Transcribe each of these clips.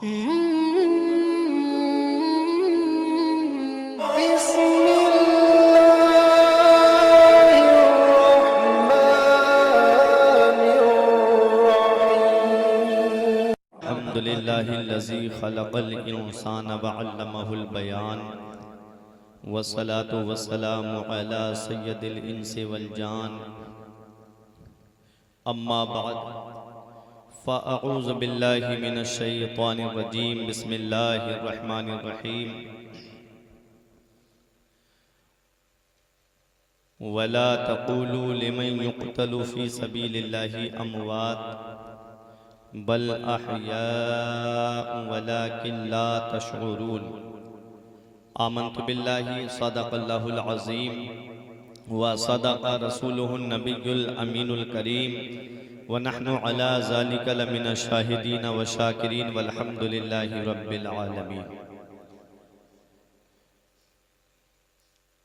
الحمدللہ الذی خلق الانسان وعلمہ البیان والصلاة والسلام علی سید الانس والجان اما بعد فاعوذ باللہ من الشیطان الرجیم بسم اللہ الرحمن الرحیم ولا تقولوا لمن يقتل في سبيل الله اموات بل احیاء ولكن لا تشعرون آمنت باللہ صدق اللہ العظیم وصدق رسولہ النبی الامین الکریم ونحن على ذلك لمن الشاہدین والشاکرین والحمد للہ رب العالمین۔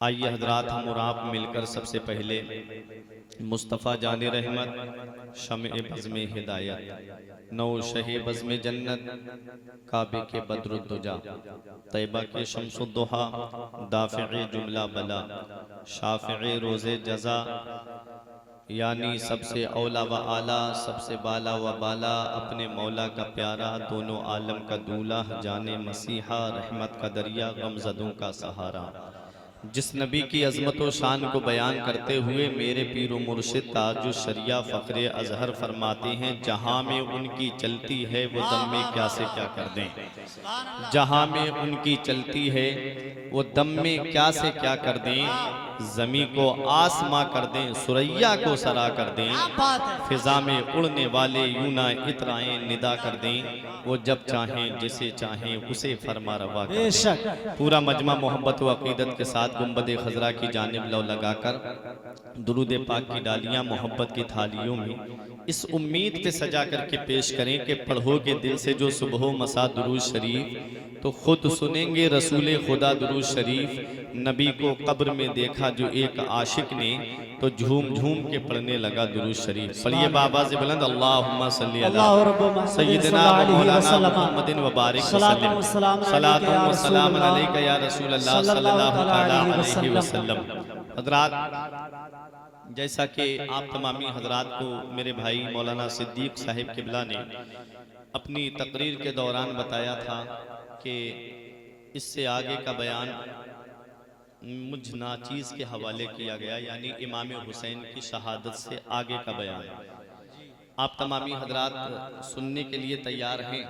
آئیے حضرات ہم اور آپ مل کر سب سے پہلے مصطفیٰ جان رحمت، شمع بزم ہدایت، نو شہ بزم جنت، کعبے کے بدر الدجا، طیبہ کے شمس الضحا، دافع جملہ بلا، شافع روز جزا، یعنی سب سے اولا و اعلیٰ، سب سے بالا و بالا، اپنے مولا کا پیارا، دونوں عالم کا دولہ، جان مسیحا، رحمت کا دریا، غمزدوں کا سہارا، جس نبی کی عظمت و شان کو بیان کرتے ہوئے میرے پیر و مرشد تاج الشریعہ فخر ازہر فرماتے ہیں جہاں میں ان کی چلتی ہے وہ دم میں کیا سے کیا کر دیں، جہاں میں ان کی چلتی ہے وہ دم میں کیا سے کیا کر دیں، زمین کو آسماں کر دیں، سریا کو سرا کر دیں، فضا میں اڑنے والے یونا اترائیں ندا کر دیں، وہ جب چاہیں جسے چاہیں اسے فرما روا کر دیں۔ پورا مجمع محبت و عقیدت کے ساتھ گنبد خضرا کی جانب لو لگا کر درود پاک کی ڈالیاں محبت کی تھالیوں میں اس امید پہ سجا کر کے پیش کریں کہ پڑھو گے دل سے جو صبح و مساء درود شریف تو خود سنیں گے رسول خدا درود شریف۔ نبی کو قبر میں دیکھا جو ایک عاشق نے تو جھوم جھوم کے پڑھنے لگا درود شریف۔ پڑھیے بآواز بلند اللہم صلی اللہ سیدنا مولانا محمد وبارک وسلم، صلاة و سلام علیکہ یا رسول اللہ صلی اللہ علیہ وسلم۔ حضرات جیسا کہ آپ تمامی حضرات کو میرے بھائی مولانا صدیق صاحب قبلہ نے اپنی تقریر کے دوران بتایا تھا کہ اس سے آگے کا بیان مجھ ناچیز کے حوالے کیا گیا، یعنی امام حسین کی شہادت سے آگے کا بیان۔ آپ تمامی حضرات سننے کے لیے تیار ہیں؟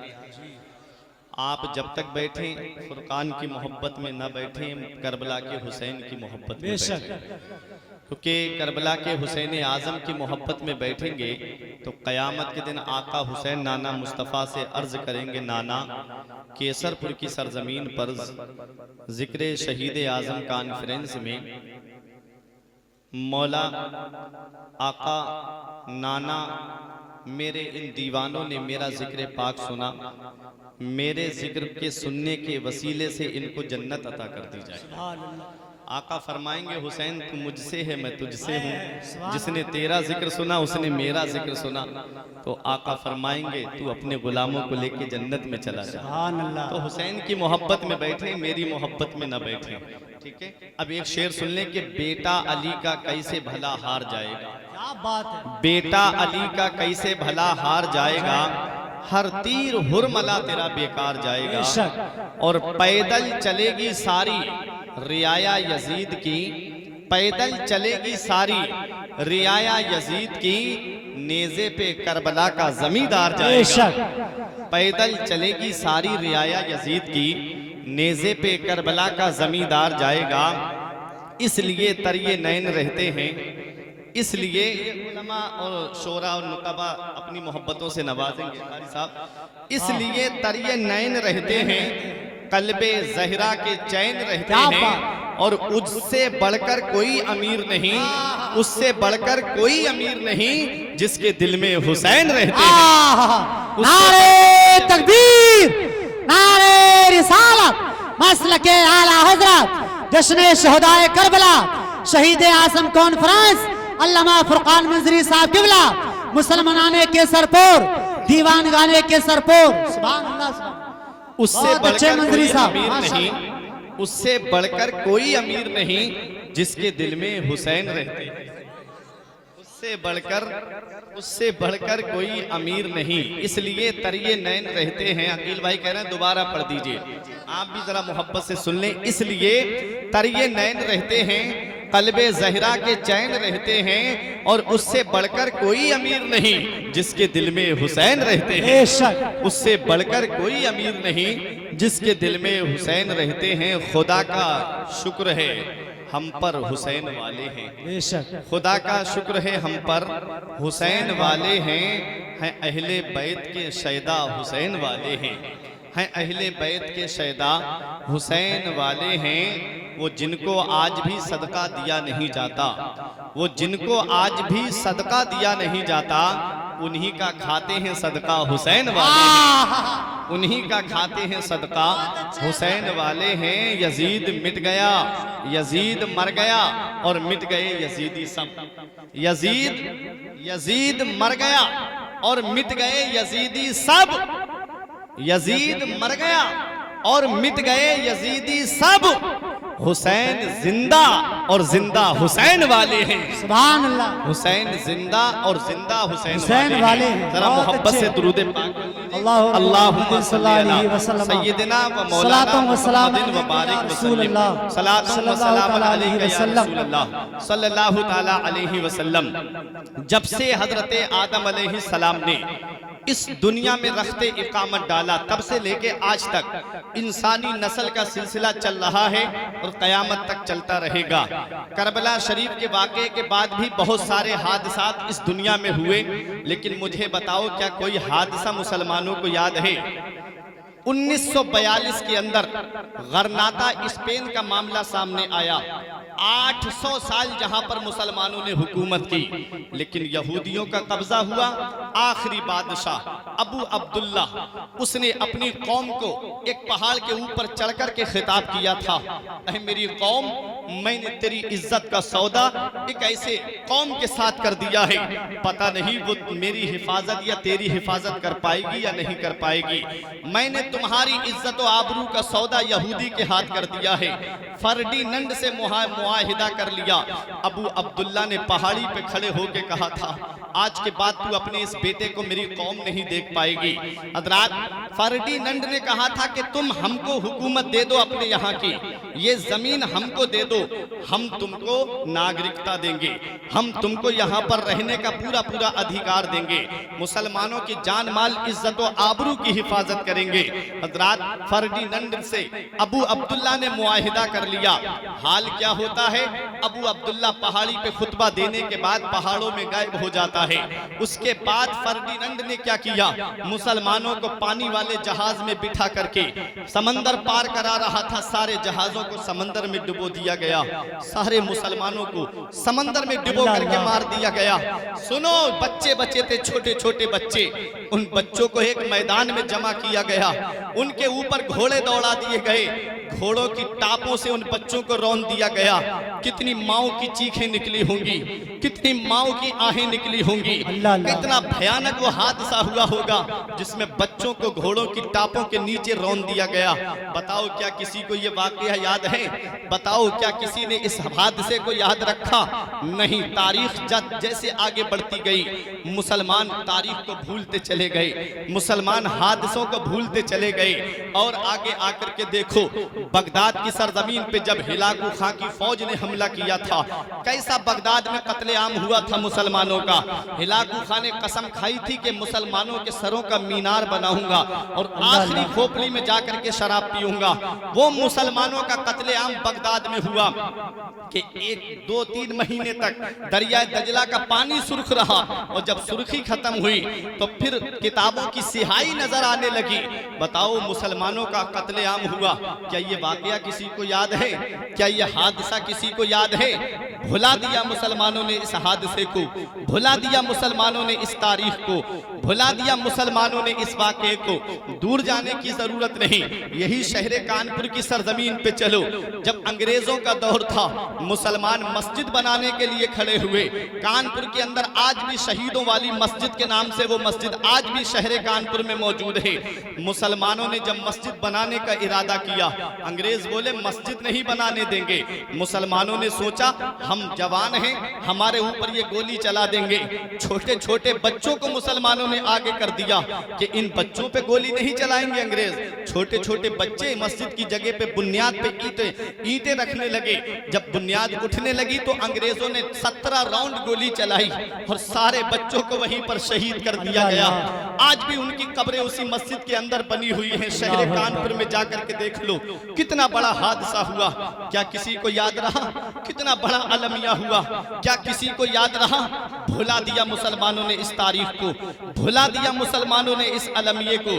آپ جب تک بیٹھیں فرقان کی محبت میں نہ بیٹھیں، کربلا کے حسین کی محبت میں بیٹھیں، کیونکہ کربلا کے حسین اعظم کی محبت میں بیٹھیں گے تو قیامت کے دن آقا حسین نانا مصطفیٰ سے عرض کریں گے نانا کیسر پور کی سرزمین پر ذکر شہید اعظم کانفرنس میں مولا آقا نانا میرے ان دیوانوں نے میرا ذکر پاک سنا، میرے ذکر کے سننے کے وسیلے سے ان کو جنت عطا کر دی جائے۔ آقا فرمائیں گے حسین تو مجھ سے ہے میں تجھ سے ہوں، جس نے تیرا ذکر سنا اس نے میرا ذکر سنا، تو آقا فرمائیں گے تو اپنے غلاموں کو لے کے جنت میں چلا جا۔ تو حسین کی محبت میں بیٹھیں، میری محبت میں نہ بیٹھیں، ٹھیک ہے؟ اب ایک شعر سن لیں کہ بیٹا علی کا کیسے بھلا ہار جائے گا، بیٹا علی کا کیسے بھلا ہار جائے گا، ہر تیر ہرملا تیرا بیکار جائے گا، اور پیدل چلے گی ساری رعایا یزید کی، پیدل چلے گی ساری رعایا یزید کی، نیزے پہ کربلا کا زمیندار جائے گا، پیدل چلے گی ساری رعایا یزید کی، نیزے پہ کربلا کا زمیندار جائے گا۔ اس لیے تریے نین رہتے ہیں، اس لیے علماء اور شورا اور نقبہ اپنی محبتوں سے نوازیں گے قاری صاحب، اس لیے تریے نین رہتے ہیں، قلب زہرا کے چین رہتے ہیں، اور اس سے بڑھ کر کوئی امیر نہیں، اس سے بڑھ کر کوئی امیر نہیں جس کے دل میں حسین رہتے ہیں۔ نعرہ تکبیر، نعرہ رسالت، مسلک اعلیٰ حضرت، جشن شہدائے کربلا، شہید اعظم کانفرنس، علامہ فرقان منظری صاحب قبلہ، مسلمانانے کے سرپور، دیوان گانے کے سرپور، سبحان اللہ سبحان اللہ۔ اس سے بہت بڑھ اچھے کر منظری کوئی صاحب، امیر ماشاء نہیں، اس سے بڑھ کر کوئی امیر نہیں جس کے دل میں حسین رہتے ہیں۔ اس سے بڑھ کر کوئی امیر نہیں، اس لیے تریے نین رہتے ہیں۔ عقیل بھائی کہہ رہے ہیں دوبارہ پڑھ دیجئے، آپ بھی ذرا محبت سے سن لیں۔ اس لیے تریے نین رہتے ہیں، قلب زہرا کے چین رہتے ہیں، اور اس سے بڑھ کر کوئی امیر نہیں جس کے دل میں حسین رہتے ہیں۔ بے شک اس سے بڑھ کر کوئی امیر نہیں جس کے دل میں حسین رہتے ہیں۔ خدا کا شکر ہے ہم پر حسین والے ہیں، بے شک خدا کا شکر ہے ہم پر حسین والے ہیں اہل بیت کے شیدا حسین والے ہیں اہل بیت کے شیدا حسین والے ہیں۔ وہ جن کو آج بھی صدقہ دیا نہیں جاتا، وہ جن کو آج بھی صدقہ دیا نہیں جاتا، انہی کا کھاتے ہیں صدقہ حسین والے ہیں، انہی کا کھاتے ہیں صدقہ حسین والے ہیں۔ یزید مٹ گیا، یزید مر گیا، اور مٹ گئے یزیدی سب۔ یزید مر گیا اور مٹ گئے یزیدی سب۔ یزید مر گیا اور مٹ گئے یزیدی سب۔ حسین زندہ اور زندہ حسین والے ہیں۔ سبحان اللہ، حسین زندہ اور زندہ حسین حسین والے ہیں۔ ذرا بہت محبت اچھے۔ سے درود پاک اللہم صلی اللہ علیہ وسلم سیدنا و مولانا صلاۃ و سلام محمد و بارک رسول وسلم اللہ صلاۃ و سلام علیہ وسلم رسول اللہ صلی اللہ تعالی علیہ وسلم۔ جب سے حضرت آدم علیہ السلام نے اس دنیا میں رخت اقامت ڈالا، تب سے لے کے آج تک انسانی نسل کا سلسلہ چل رہا ہے اور قیامت تک چلتا رہے گا۔ کربلا شریف کے واقعے کے بعد بھی بہت سارے حادثات اس دنیا میں ہوئے، لیکن مجھے بتاؤ کیا کوئی حادثہ مسلمانوں کو یاد ہے؟ 1942 کے اندر غرناطہ اسپین کا معاملہ سامنے آیا۔ 800 سال جہاں پر مسلمانوں نے حکومت کی، لیکن یہودیوں کا قبضہ ہوا۔ آخری بادشاہ ابو عبداللہ، اس نے اپنی قوم کو ایک پہاڑ کے اوپر چڑھ کر کے خطاب کیا تھا، اے میری قوم، میں نے تیری عزت کا سودا ایک ایسے قوم کے ساتھ کر دیا ہے، پتہ نہیں وہ میری حفاظت یا تیری حفاظت کر پائے گی یا نہیں کر پائے گی۔ میں نے تمہاری عزت و آبرو کا سودا یہودی کے ہاتھ کر دیا ہے، فرڈیننڈ سے معاہدہ کر لیا۔ ابو عبداللہ نے پہاڑی پہ کھڑے ہو کے کہا تھا، آج کے بعد تو اپنے اس بیٹے کو میری قوم نہیں دیکھ پائے گی۔ حضرات، فرڈیننڈ نے کہا تھا کہ تم ہم کو حکومت دے دو اپنے یہاں کی، یہ زمین ہم کو دے دو، ہم تم کو ناگرکتا دیں گے، ہم تم کو یہاں پر رہنے کا پورا پورا ادھیکار دیں گے، مسلمانوں کی جان مال عزت و آبرو کی حفاظت کریں گے۔ حضرات، فرڈیننڈ سے ابو عبداللہ نے معاہدہ کر لیا۔ حال کیا ہوتا ہے؟ ابو عبداللہ پہاڑی پہ خطبہ دینے کے بعد پہاڑوں میں غائب ہو جاتا ہے۔ اس کے بعد فرڈیننڈ نے کیا کیا؟ مسلمانوں کو پانی والے جہاز میں بٹھا کر کے سمندر پار کرا رہا تھا، سارے جہازوں کو سمندر میں ڈبو دیا گیا، سارے مسلمانوں کو سمندر میں ڈبو کر کے مار دیا گیا۔ سنو، بچے بچے تھے، چھوٹے چھوٹے بچے، ان بچوں کو ایک میدان میں جمع کیا گیا، ان کے اوپر گھوڑے دوڑا دیے گئے، گھوڑوں کی ٹاپوں سے ان بچوں کو رون دیا گیا۔ کتنی ماؤں کی چیخیں نکلی ہوں گی، کتنی ماؤں کی آہیں نکلی ہوں گی، کتنا بھیانک وہ حادثہ ہوا ہوگا جس میں بچوں کو گھوڑوں کی ٹاپوں کے نیچے رون دیا گیا۔ بتاؤ کیا کسی کو یہ واقعہ یاد ہے؟ بتاؤ کیا کسی نے اس حادثے کو یاد رکھا؟ نہیں۔ تاریخ جیسے آگے بڑھتی گئی، مسلمان تاریخ کو بھولتے چلے گئے، مسلمان حادثوں کو بھولتے چلے گئے، اور آگے آ کر کے دیکھو بغداد کی سرزمین پہ جب ہلاکو خان کی فوج نے حملہ کیا تھا، کیسا بغداد میں قتل عام ہوا تھا مسلمانوں کا۔ ہلاکو خان نے قسم کھائی تھی کہ مسلمانوں کے سروں کا مینار بناؤں گا اور آخری کھوپڑی میں جا کر کے شراب پیوں گا۔ وہ مسلمانوں کا قتل عام بغداد میں ہوا کہ 1-2-3 مہینے تک دریائے دجلہ کا پانی سرخ رہا، اور جب سرخی ختم ہوئی تو پھر کتابوں کی سیاہی نظر آنے لگی۔ بتاؤ، مسلمانوں کا قتل عام ہوا، کیا یہ واقعہ کسی کو یاد ہے؟ کیا یہ حادثہ کسی کو یاد ہے؟ بھلا دیا مسلمانوں نے اس حادثے کو، بھلا دیا مسلمانوں نے اس تاریخ کو، بھلا دیا مسلمانوں نے اس واقعے کو۔ دور جانے کی ضرورت نہیں، یہی شہر کانپور کی سرزمین پہ چلو۔ جب انگریزوں کا دور تھا، مسلمان مسجد بنانے کے لیے کھڑے ہوئے۔ کانپور کے اندر آج بھی شہیدوں والی مسجد کے نام سے وہ مسجد آج بھی شہر کانپور میں موجود ہے۔ مسلمانوں نے جب مسجد بنانے کا ارادہ کیا، انگریز بولے مسجد نہیں بنانے دیں گے۔ مسلمانوں نے سوچا ہم جوان ہیں، ہمارے اوپر یہ گولی چلا دیں گے۔ چھوٹے چھوٹے بچوں کو مسلمانوں نے آگے کر دیا کہ ان بچوں پہ گولی نہیں چلائیں گے انگریز۔ چھوٹے چھوٹے بچے مسجد کی جگہ پہ بنیاد پہ اینٹیں رکھنے لگے۔ جب بنیاد اٹھنے لگی تو انگریزوں نے 17 راؤنڈ گولی چلائی اور سارے بچوں کو وہیں پر شہید کر دیا گیا۔ آج بھی ان کی قبریں اسی مسجد کے اندر بنی ہوئی ہیں۔ شہر کانپور میں جا کر کے دیکھ لو کتنا بڑا حادثہ ہوا۔ کیا کسی کو یاد رہا کتنا بڑا المیہ ہوا؟ کیا کسی کو یاد رہا؟ بھلا دیا مسلمانوں نے اس تاریخ کو، بھلا دیا مسلمانوں نے اس المیے کو۔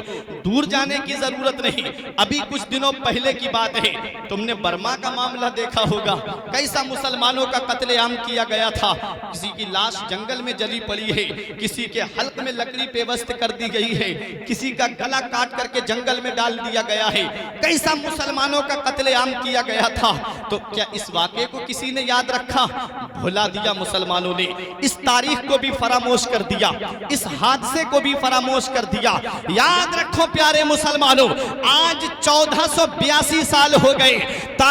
دور جانے کی ضرورت نہیں، ابھی کچھ دنوں پہلے کی بات ہے، تم نے برما کا معاملہ دیکھا ہوگا، کیسا مسلمانوں کا قتل عام کیا گیا تھا۔ کسی کی لاش جنگل میں جلی پڑی ہے، کسی کے حلق میں لکڑی پیوست کر دی گئی ہے، کسی کا گلا کاٹ کر کے جنگل میں ڈال دیا گیا ہے، کیسا مسلمانوں کا قتل عام کیا گیا تھا۔ تو کیا اس واقعے کو کسی نے یاد رکھا؟ بھلا دیا مسلمانوں نے، اس تاریخ کو بھی فراموش کر دیا، اس حادثے کو بھی فراموش کر دیا۔ یاد رکھو پیارے مسلمانوں، آج 1482 سال ہو گئے،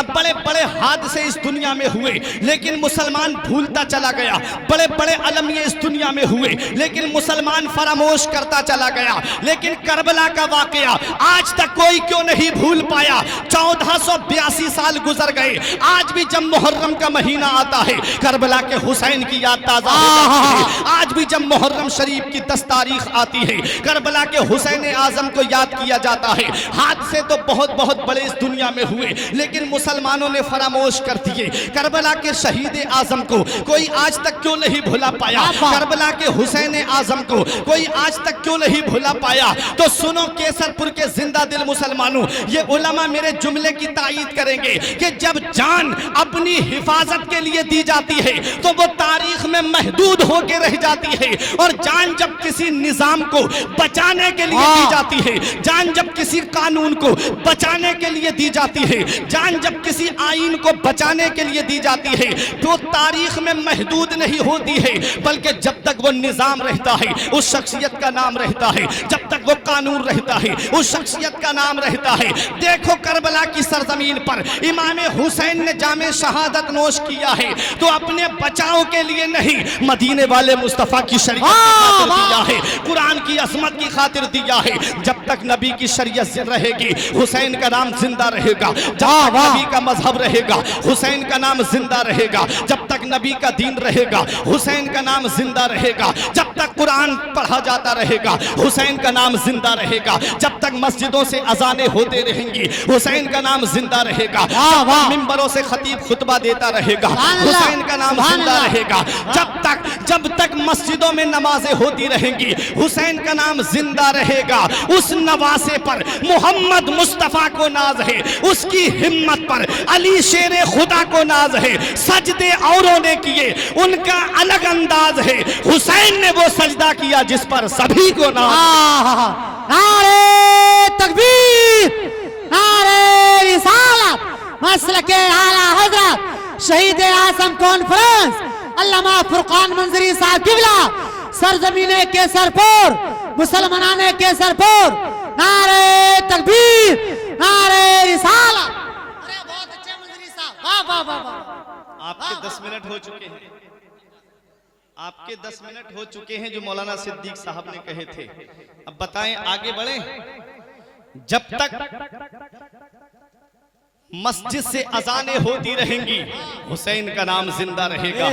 بڑے بڑے حادثے اس دنیا میں ہوئے لیکن مسلمان بھولتا چلا گیا، بڑے بڑے المیے اس دنیا میں ہوئے لیکن مسلمان فراموش کرتا چلا گیا۔ لیکن کربلا کا واقعہ آج تک کوئی کیوں نہیں بھول پایا؟ 1482 سال گزر گئے، آج بھی جب محرم کا مہینہ آتا ہے کربلا کے حسین کی یاد تازہ ہو جاتی ہے۔ آج بھی جب محرم شریف کی 10 تاریخ آتی ہے کربلا کے حسین اعظم کو یاد کیا جاتا ہے۔ حادثے تو بہت بہت بڑے اس دنیا میں ہوئے لیکن مسلمانوں نے فراموش کر دیے۔ کربلا کے شہید اعظم کو کوئی آج تک کیوں نہیں بھلا پایا؟ کربلا کے حسین اعظم کو کوئی آج تک کیوں نہیں بھلا پایا؟ تو سنو کیسر پور کے زندہ دل مسلمانوں، یہ علماء میرے جملے کی تائید کریں گے کہ جب جان اپنی حفاظت کے لیے دی جاتی ہے تو وہ تاریخ میں محدود ہو کے رہ جاتی ہے، اور جان جب کسی نظام کو بچانے کے لیے دی جاتی ہے، جان جب کسی قانون کو بچانے کے لیے دی جاتی ہے، جان جب کسی آئین کو بچانے کے لیے دی جاتی ہے تو تاریخ میں محدود نہیں ہوتی ہے، بلکہ جب تک وہ نظام رہتا ہے اس شخصیت کا نام رہتا ہے، جب تک وہ قانون رہتا ہے اس شخصیت کا نام رہتا ہے۔ دیکھو کربلا کی سرزمین پر امام حسین نے جام شہادت نوش کیا ہے تو اپنے بچاؤ کے لیے نہیں، مدینے والے مصطفیٰ کی شریعت کی خاطر دیا ہے، قرآن کی عظمت کی خاطر دیا ہے۔ جب تک نبی کی شریعت رہے گی حسین کا نام زندہ رہے گا، جب تک نبی کا مذہب رہے گا حسین کا نام زندہ رہے گا، جب تک نبی کا دین رہے گا حسین کا نام زندہ رہے گا، جب تک قرآن پڑھا جاتا رہے گا حسین کا نام زندہ رہے گا، جب تک مسجدوں سے اذانیں ہوتے رہیں گی حسین کا نام زندہ رہے گا، جب تک منبروں سے خطیب خطبہ دیتا رہے گا حسین کا نام زندہ رہے گا، جب تک مسجدوں میں نمازیں ہوتی رہیں گی حسین کا نام زندہ رہے گا۔ اس نواسے پر محمد مصطفیٰ کو ناز ہے، اس کی ہمت پر علی شیر خدا کو ناز ہے۔ سجدے اوروں نے کیے ان کا الگ انداز ہے، حسین نے وہ سجدہ کیا جس پر سبھی کو ناز ہے۔ نعرہ تکبیر، نعرہ رسالت، مسلک اعلیٰ حضرت شہید اعظم کانفرنس علامہ فرقان منظری صاحب قبلہ، سرزمین کیسر پور، مسلمانان کیسر پور، نعرہ تکبیر، نعرہ رسالت۔ بہت اچھے منظری صاحب، واہ واہ واہ واہ۔ آپ کے 10 منٹ ہو چکے ہیں، آپ کے 10 منٹ ہو چکے ہیں جو مولانا صدیق صاحب نے کہے تھے۔ اب بتائیں آگے بڑھیں۔ جب تک مسجد سے اذانیں ہوتی رہیں گی حسین کا نام زندہ رہے گا،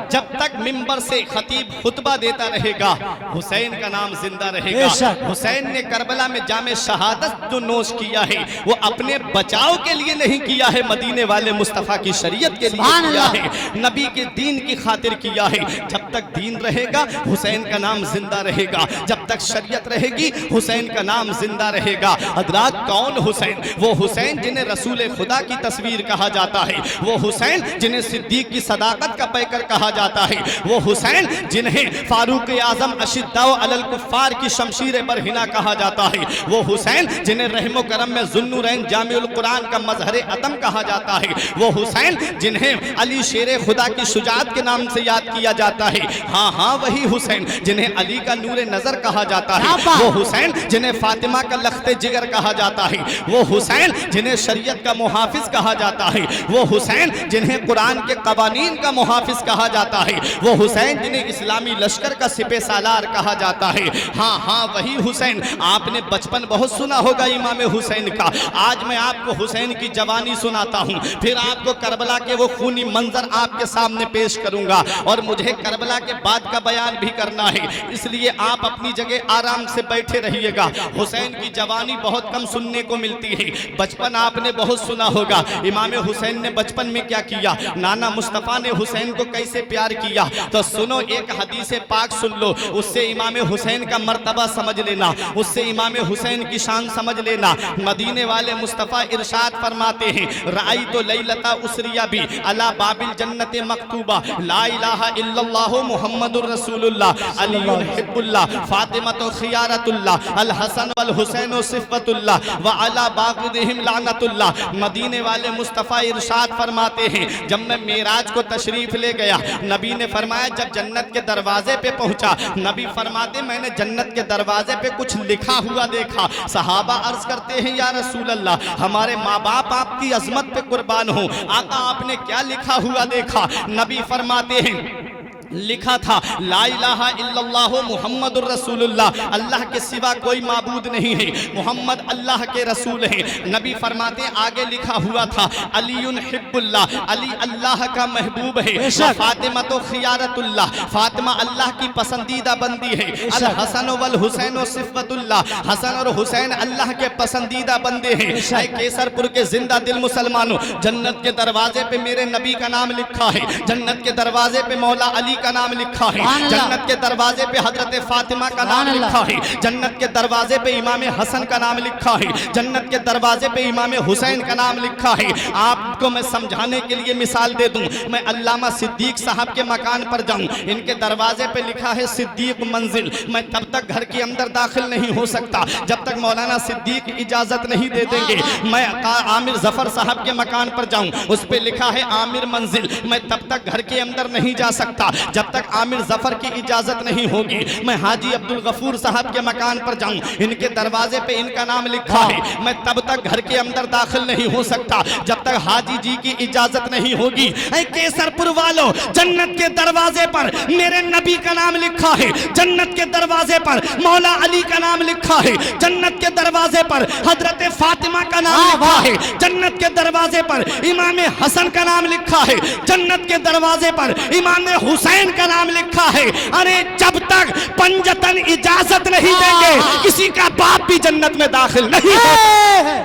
جب تک منبر سے خطیب خطبہ دیتا رہے گا حسین کا نام زندہ رہے گا۔ حسین نے کربلا میں جام شہادت جو نوش کیا ہے وہ اپنے بچاؤ کے لیے نہیں کیا ہے، مدینے والے مصطفیٰ کی شریعت کے لیے کیا ہے، نبی کے دین کی خاطر کیا ہے۔ جب جب تک دین رہے گا حسین کا نام زندہ رہے گا، جب تک شریعت رہے گی حسین کا نام زندہ رہے گا۔ حضرات کون حسین؟ وہ حسین جنہیں رسول خدا کی تصویر کہا جاتا ہے، وہ حسین جنہیں صدیق کی صداقت کا پیکر کہا جاتا ہے، وہ حسین جنہیں فاروق اعظم اشداء علی الکفار کی شمشیر برہنہ کہا جاتا ہے، وہ حسین جنہیں رحم و کرم میں ذوالنورین جامع القرآن کا مظہر عدم کہا جاتا ہے، وہ حسین جنہیں علی شیر خدا کی شجاعت کے نام سے یاد کیا جاتا ہے، ہاں وہی حسین جنہیں علی کا نور نظر کہا جاتا ہے، وہ حسین جنہیں فاطمہ کا لخت جگر کہا جاتا ہے، وہ حسین جنہیں شریعت کا محافظ کہا جاتا ہے، وہ حسین جنہیں قرآن کے قوانین کا محافظ کہا جاتا ہے، وہ حسین جنہیں اسلامی لشکر کا سپہ سالار کہا جاتا ہے، ہاں وہی حسین۔ آپ نے بچپن بہت سنا ہوگا امام حسین کا، آج میں آپ کو حسین کی جوانی سناتا ہوں، پھر آپ کو کربلا کے وہ خونی منظر آپ کے سامنے پیش کروں گا، اور مجھے کربلا کے بعد کا بیان بھی کرنا ہے، اس لیے آپ اپنی جگہ آرام سے بیٹھے رہیے گا۔ حسین کی جوانی بہت کم سننے کو ملتی ہے، بچپن آپ نے بہت سنا ہوگا، امام حسین نے بچپن میں کیا کیا، نانا مصطفیٰ نے حسین کو کیسے پیار کیا، تو سنو ایک حدیث پاک سن لو، اس سے امام حسین کا مرتبہ سمجھ لینا، اس سے امام حسین کی شان سمجھ لینا۔ مدینے والے مصطفیٰ ارشاد فرماتے ہیں، رأیت لیلۃ اسری بی علی باب الجنت مکتوبہ لا الہ الا اللہ محمد الرسول اللہ علی حب اللہ فاطمۃ خیارۃ اللہ الحسن والحسین صفوۃ اللہ وعلی باغدہم لعنت اللہ۔ مدینے والے مصطفیٰ ارشاد فرماتے ہیں، جب میں معراج کو تشریف لے گیا، نبی نے فرمایا جب جنت کے دروازے پہ پہنچا، نبی فرماتے میں نے جنت کے دروازے پہ کچھ لکھا ہوا دیکھا۔ صحابہ عرض کرتے ہیں یا رسول اللہ ہمارے ماں باپ آپ کی عظمت پہ قربان ہوں، آقا آپ نے کیا لکھا ہوا دیکھا؟ نبی فرماتے ہیں لکھا تھا لا الہ الا اللہ محمد الرسول اللہ، اللہ کے سوا کوئی معبود نہیں ہے، محمد اللہ کے رسول ہیں۔ نبی فرماتے آگے لکھا ہوا تھا علی حب اللہ، علی اللہ کا محبوب ہے، فاطمہ تو خیارت اللہ، فاطمہ اللہ کی پسندیدہ بندی ہے، الحسن والحسین صفوۃ اللہ، حسن اور حسین اللہ کے پسندیدہ بندے ہیں۔ اے کیسر پور کے زندہ دل مسلمانوں، جنت کے دروازے پہ میرے نبی کا نام لکھا ہے، جنت کے دروازے پہ مولا علی کا نام لکھا ہے، جنت کے دروازے پہ حضرت فاطمہ کا نام لکھا ہے، جنت کے دروازے پہ امام حسن کا نام لکھا ہے، جنت کے دروازے پہ امام حسین کا نام لکھا ہے۔ آپ کو میں سمجھانے کے لیے مثال دے دوں، میں علامہ صدیق صاحب کے مکان پر جاؤں، ان کے دروازے پہ لکھا ہے صدیق منزل، میں تب تک گھر کے اندر داخل نہیں ہو سکتا جب تک مولانا صدیق اجازت نہیں دے دیں گے۔ میں عامر ظفر صاحب کے مکان پر جاؤں، اس پہ لکھا ہے عامر منزل، میں تب تک گھر کے اندر نہیں جا سکتا جب تک عامر ظفر کی اجازت نہیں ہوگی۔ میں حاجی عبدالغفور صاحب کے مکان پر جاؤں، ان کے دروازے پہ ان کا نام لکھا ہے، میں تب تک گھر کے اندر داخل نہیں ہو سکتا جب تک حاجی جی کی اجازت نہیں ہوگی۔ اے کیسر پور والو، جنت کے دروازے پر میرے نبی کا نام لکھا ہے، جنت کے دروازے پر مولا علی کا نام لکھا ہے، جنت کے دروازے پر حضرت فاطمہ کا نام لکھا ہے، جنت کے دروازے پر امام حسن کا نام لکھا ہے، جنت کے دروازے پر امام حسین کا نام لکھا ہے۔ ارے جب تک پنجتن اجازت نہیں دیں گے کسی کا باپ بھی جنت میں داخل نہیں ہوگا۔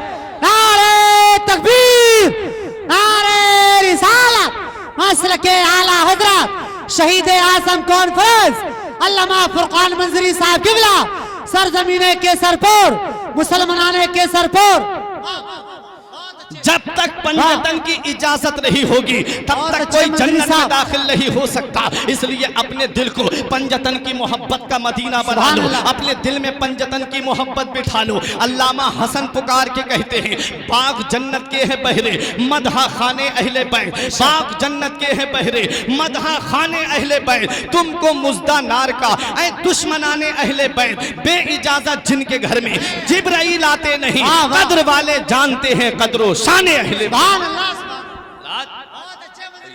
نعرہ تکبیر، نعرہ رسالت، مسلک اعلی حضرت شہید اعظم کانفرنس علامہ فرقان منظری صاحب قبلہ، سرزمین کیسر پور، مسلمانان کیسر پور۔ جب تک پنجتن کی اجازت نہیں ہوگی تب تک کوئی جنت میں داخل نہیں ہو سکتا، اس لیے اپنے دل کو پنجتن کی محبت کا مدینہ بنا لو، اپنے دل میں پنجتن کی محبت بٹھا لو۔ علامہ حسن پکار کے کہتے ہیں باغ جنت کے ہیں بہرے مدح خانے اہل بیت، باغ جنت کے ہیں بہرے مدح خانے اہل بیت، تم کو مزدہ نار کا اے دشمنان اہل بیت، بے اجازت جن کے گھر میں جبرائیل آتے نہیں، قدر والے جانتے ہیں قدر و شان اہل بیت۔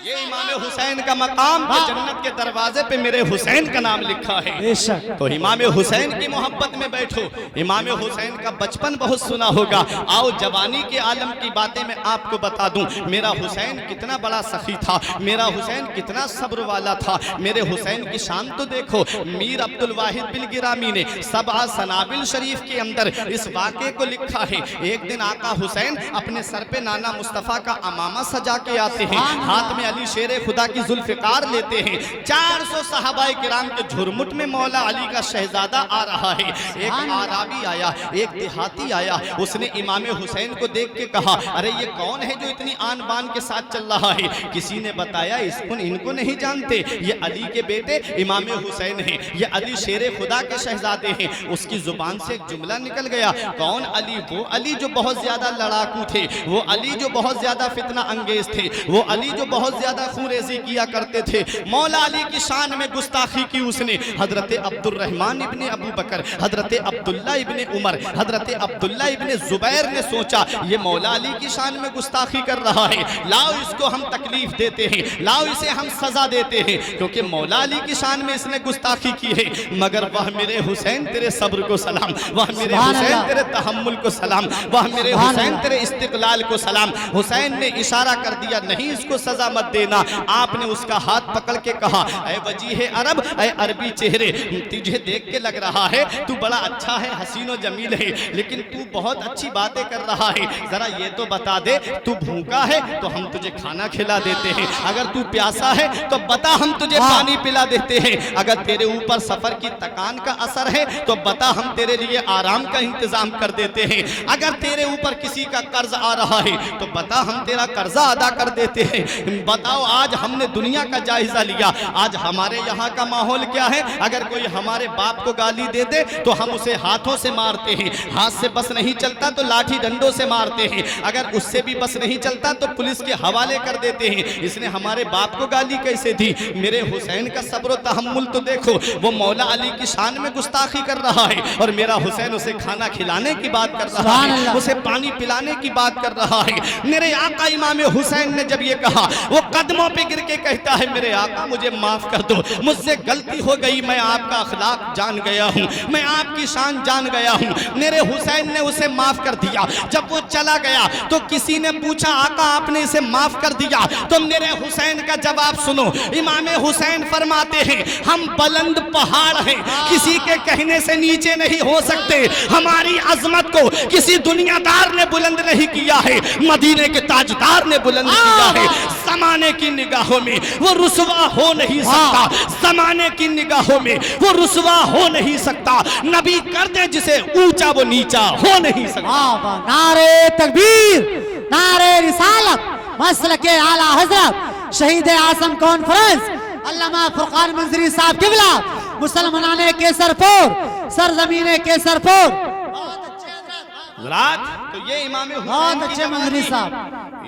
یہ امام حسین کا مقام کہ جنت کے دروازے پہ میرے حسین کا نام لکھا ہے، تو امام حسین کی محبت میں بیٹھو۔ امام حسین کا بچپن بہت سنا ہوگا، آؤ جوانی کے عالم کی باتیں میں آپ کو بتا دوں۔ میرا حسین کتنا بڑا سخی تھا، میرا حسین کتنا صبر والا تھا، میرے حسین کی شان تو دیکھو۔ میر عبدالواحد بن گرامی نے سبع سنابل شریف کے اندر اس واقعے کو لکھا ہے۔ ایک دن آقا حسین اپنے سر پہ نانا مصطفیٰ کا امامہ سجا کے آتے ہیں، ہاتھ میں علی شیر خدا خدا کی ذوالفقار لیتے ہیں 400 صحابہ کرام کے جھرمٹ میں مولا علی کا شہزادہ آ رہا ہے. ایک عربی آیا, ایک دیہاتی آیا, اس نے امام حسین کو دیکھ کے کہا ارے یہ کون ہے جو اتنی آن بان کے ساتھ چل رہا ہے؟ کسی نے بتایا ان کو نہیں جانتے, یہ علی کے بیٹے امام حسین ہیں, یہ علی شیر خدا کے شہزادے ہیں. اس کی زبان سے ایک جملہ نکل گیا, کون علی؟ وہ علی جو بہت زیادہ لڑاکو تھے, وہ علی جو بہت زیادہ فتنہ انگیز تھے, وہ علی جو بہت زیادہ خونریزی کیا کرتے تھے. مولا علی کی شان میں گستاخی کی اس نے. حضرت عبد الرحمن ابن ابو بکر, حضرت عبداللہ ابن عمر, حضرت عبداللہ ابن زبیر نے سوچا یہ مولا علی کی شان میں گستاخی کر رہا ہے, لاؤ اس کو ہم تکلیف دیتے ہیں, لاؤ اسے ہم سزا دیتے ہیں, کیونکہ مولا علی کی شان میں اس نے گستاخی کی ہے. مگر وہ میرے حسین تیرے صبر کو سلام, وہ میرے حسین تیرے تحمل کو سلام, وہ میرے حسین تیرے استقلال کو سلام. حسین نے اشارہ کر دیا نہیں اس کو سزا مت دینا. آپ نے اس کا ہاتھ پکڑ کے کہا اے وجیہ عرب, اے عربی چہرے, تجھے دیکھ کے لگ رہا ہے تو بڑا اچھا ہے, حسین و جمیل ہے, لیکن تو بہت اچھی باتیں کر رہا ہے. ذرا یہ تو بتا دے تو بھوکا ہے تو ہم تجھے کھانا کھلا دیتے ہیں, اگر تو پیاسا ہے تو بتا ہم تجھے پانی پلا دیتے ہیں, اگر تیرے اوپر سفر کی تکان کا اثر ہے تو بتا ہم تیرے لیے آرام کا انتظام کر دیتے ہیں, اگر تیرے اوپر کسی کا قرض آ رہا ہے تو بتا ہم تیرا قرضہ ادا کر دیتے ہیں. بتاؤ آج ہم نے دنیا کا جائزہ لیا, آج ہمارے یہاں کا ماحول کیا ہے؟ اگر کوئی ہمارے باپ کو گالی دے دے تو ہم اسے ہاتھوں سے مارتے ہیں, ہاتھ سے بس نہیں چلتا تو لاٹھی ڈنڈوں سے مارتے ہیں, اگر اس سے بھی بس نہیں چلتا تو پولیس کے حوالے کر دیتے ہیں. اس نے ہمارے باپ کو گالی کیسے دی؟ میرے حسین کا صبر و تحمل تو دیکھو, وہ مولا علی کی شان میں گستاخی کر رہا ہے اور میرا حسین اسے کھانا کھلانے کی بات کر رہا ہے, اسے پانی پلانے کی بات کر رہا ہے. میرے آقا امام حسین نے جب یہ کہا وہ قدموں پہ گر کے کہتا ہے میرے آقا مجھے معاف کر دو, مجھ سے غلطی ہو گئی, میں آپ کا اخلاق جان گیا ہوں, میں آپ کی شان جان گیا ہوں. میرے حسین نے اسے معاف کر دیا. جب وہ چلا گیا تو کسی نے پوچھا آقا آپ نے اسے معاف کر دیا؟ تو میرے حسین کا جواب سنو. امام حسین فرماتے ہیں ہم بلند پہاڑ ہیں, کسی کے کہنے سے نیچے نہیں ہو سکتے. ہماری عظمت کو کسی دنیا دار نے بلند نہیں کیا ہے, مدینے کے تاجدار نے بلند کیا ہے. زمانے کی نگاہوں میں وہ رسوا ہو نہیں سکتا, زمانے کی نگاہوں میں وہ رسوا ہو نہیں سکتا. نبی کر دے جسے اونچا وہ نیچا ہو نہیں سکتا. نعرے تکبیر, نعرے رسالت, مسلک اعلی حضرت شہید اعظم کانفرنس علامہ فرقان منظری صاحب قبلہ, مسلمانان کے سرپور, سرزمین کے سرپور. رات تو یہ امام حسین کی جوانی,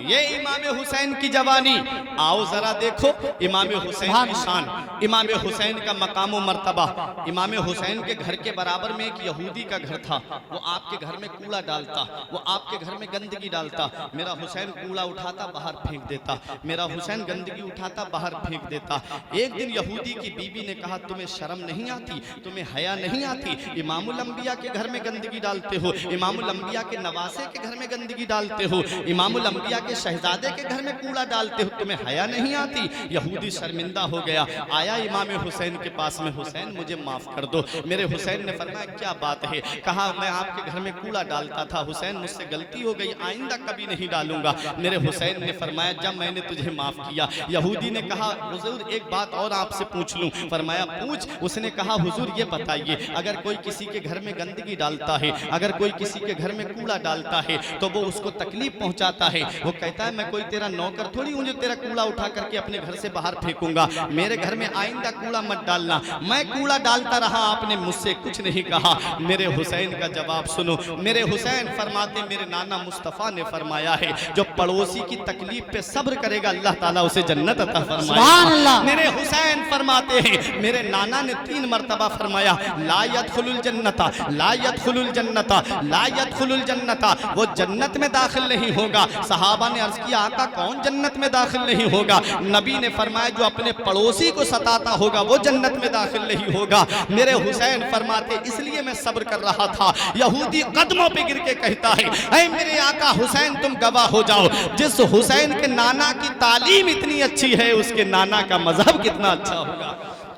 یہ امام حسین کی جوانی. آؤ ذرا دیکھو امام حسین کی شان, امام حسین کا مقام و مرتبہ. امام حسین کے گھر کے برابر میں ایک یہودی کا گھر تھا, وہ آپ کے گھر میں کوڑا ڈالتا, وہ آپ کے گھر میں گندگی ڈالتا. میرا حسین کوڑا اٹھاتا باہر پھینک دیتا, میرا حسین گندگی اٹھاتا باہر پھینک دیتا. ایک دن یہودی کی بیوی نے کہا تمہیں شرم نہیں آتی, تمہیں حیا نہیں آتی, امام الانبیاء کے گھر میں گندگی ڈالتے ہو, امام الانبیاء کے نواسے کے گھر میں گندگی ڈالتے ہو, امام الانبیاء کے شہزادے کے گھر میں کوڑا ڈالتے ہو, تمہیں حیا نہیں آتی. یہودی شرمندہ ہو گیا, آیا امام حسین کے پاس میں, حسین مجھے معاف کر دو. میرے حسین نے فرمایا کیا بات ہے؟ کہا میں آپ کے گھر میں کوڑا ڈالتا تھا حسین, مجھ سے غلطی ہو گئی, آئندہ کبھی نہیں ڈالوں گا. میرے حسین نے فرمایا جب میں نے تجھے معاف کیا. یہودی نے کہا حضور ایک بات اور آپ سے پوچھ لوں. فرمایا پوچھ. اس نے کہا حضور یہ بتائیے اگر کوئی کسی کے گھر میں گندگی ڈالتا ہے, اگر کوئی کسی کے گھر میں کوڑا ڈالتا ہے تو وہ اس کو تکلیف پہنچاتا ہے, وہ کہتا ہے میں کوئی تیرا نوکر تھوڑی ہوں جو تیرا کوڑا اٹھا کر کے اپنے گھر سے باہر پھینکوں گا, میرے گھر میں آئندہ کوڑا مت ڈالنا. میں کوڑا ڈالتا رہا, آپ نے مجھ سے کچھ نہیں کہا. میرے حسین کا جواب سنو. میرے حسین فرماتے میرے نانا مصطفیٰ نے فرمایا ہے جو پڑوسی کی تکلیف پہ صبر کرے گا اللہ تعالیٰ اسے جنت عطا فرمائے. میرے حسین فرماتے ہیں میرے نانا نے 3 مرتبہ فرمایا لا يدخل الجنت, لا يدخل الجنت, لا يدخل الجنت, وہ جنت میں داخل نہیں ہوگا. صحابہ نے عرض کیا آقا کون جنت میں داخل نہیں ہوگا؟ نبی نے فرمایا جو اپنے پڑوسی کو ستاتا ہوگا وہ جنت میں داخل نہیں ہوگا. میرے حسین فرماتے اس لیے میں صبر کر رہا تھا. یہودی قدموں پہ گر کے کہتا ہے اے میرے آقا حسین تم گواہ ہو جاؤ, جس حسین کے نانا کی تعلیم اتنی اچھی ہے اس کے نانا کا مذہب کتنا اچھا ہوگا.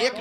1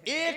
1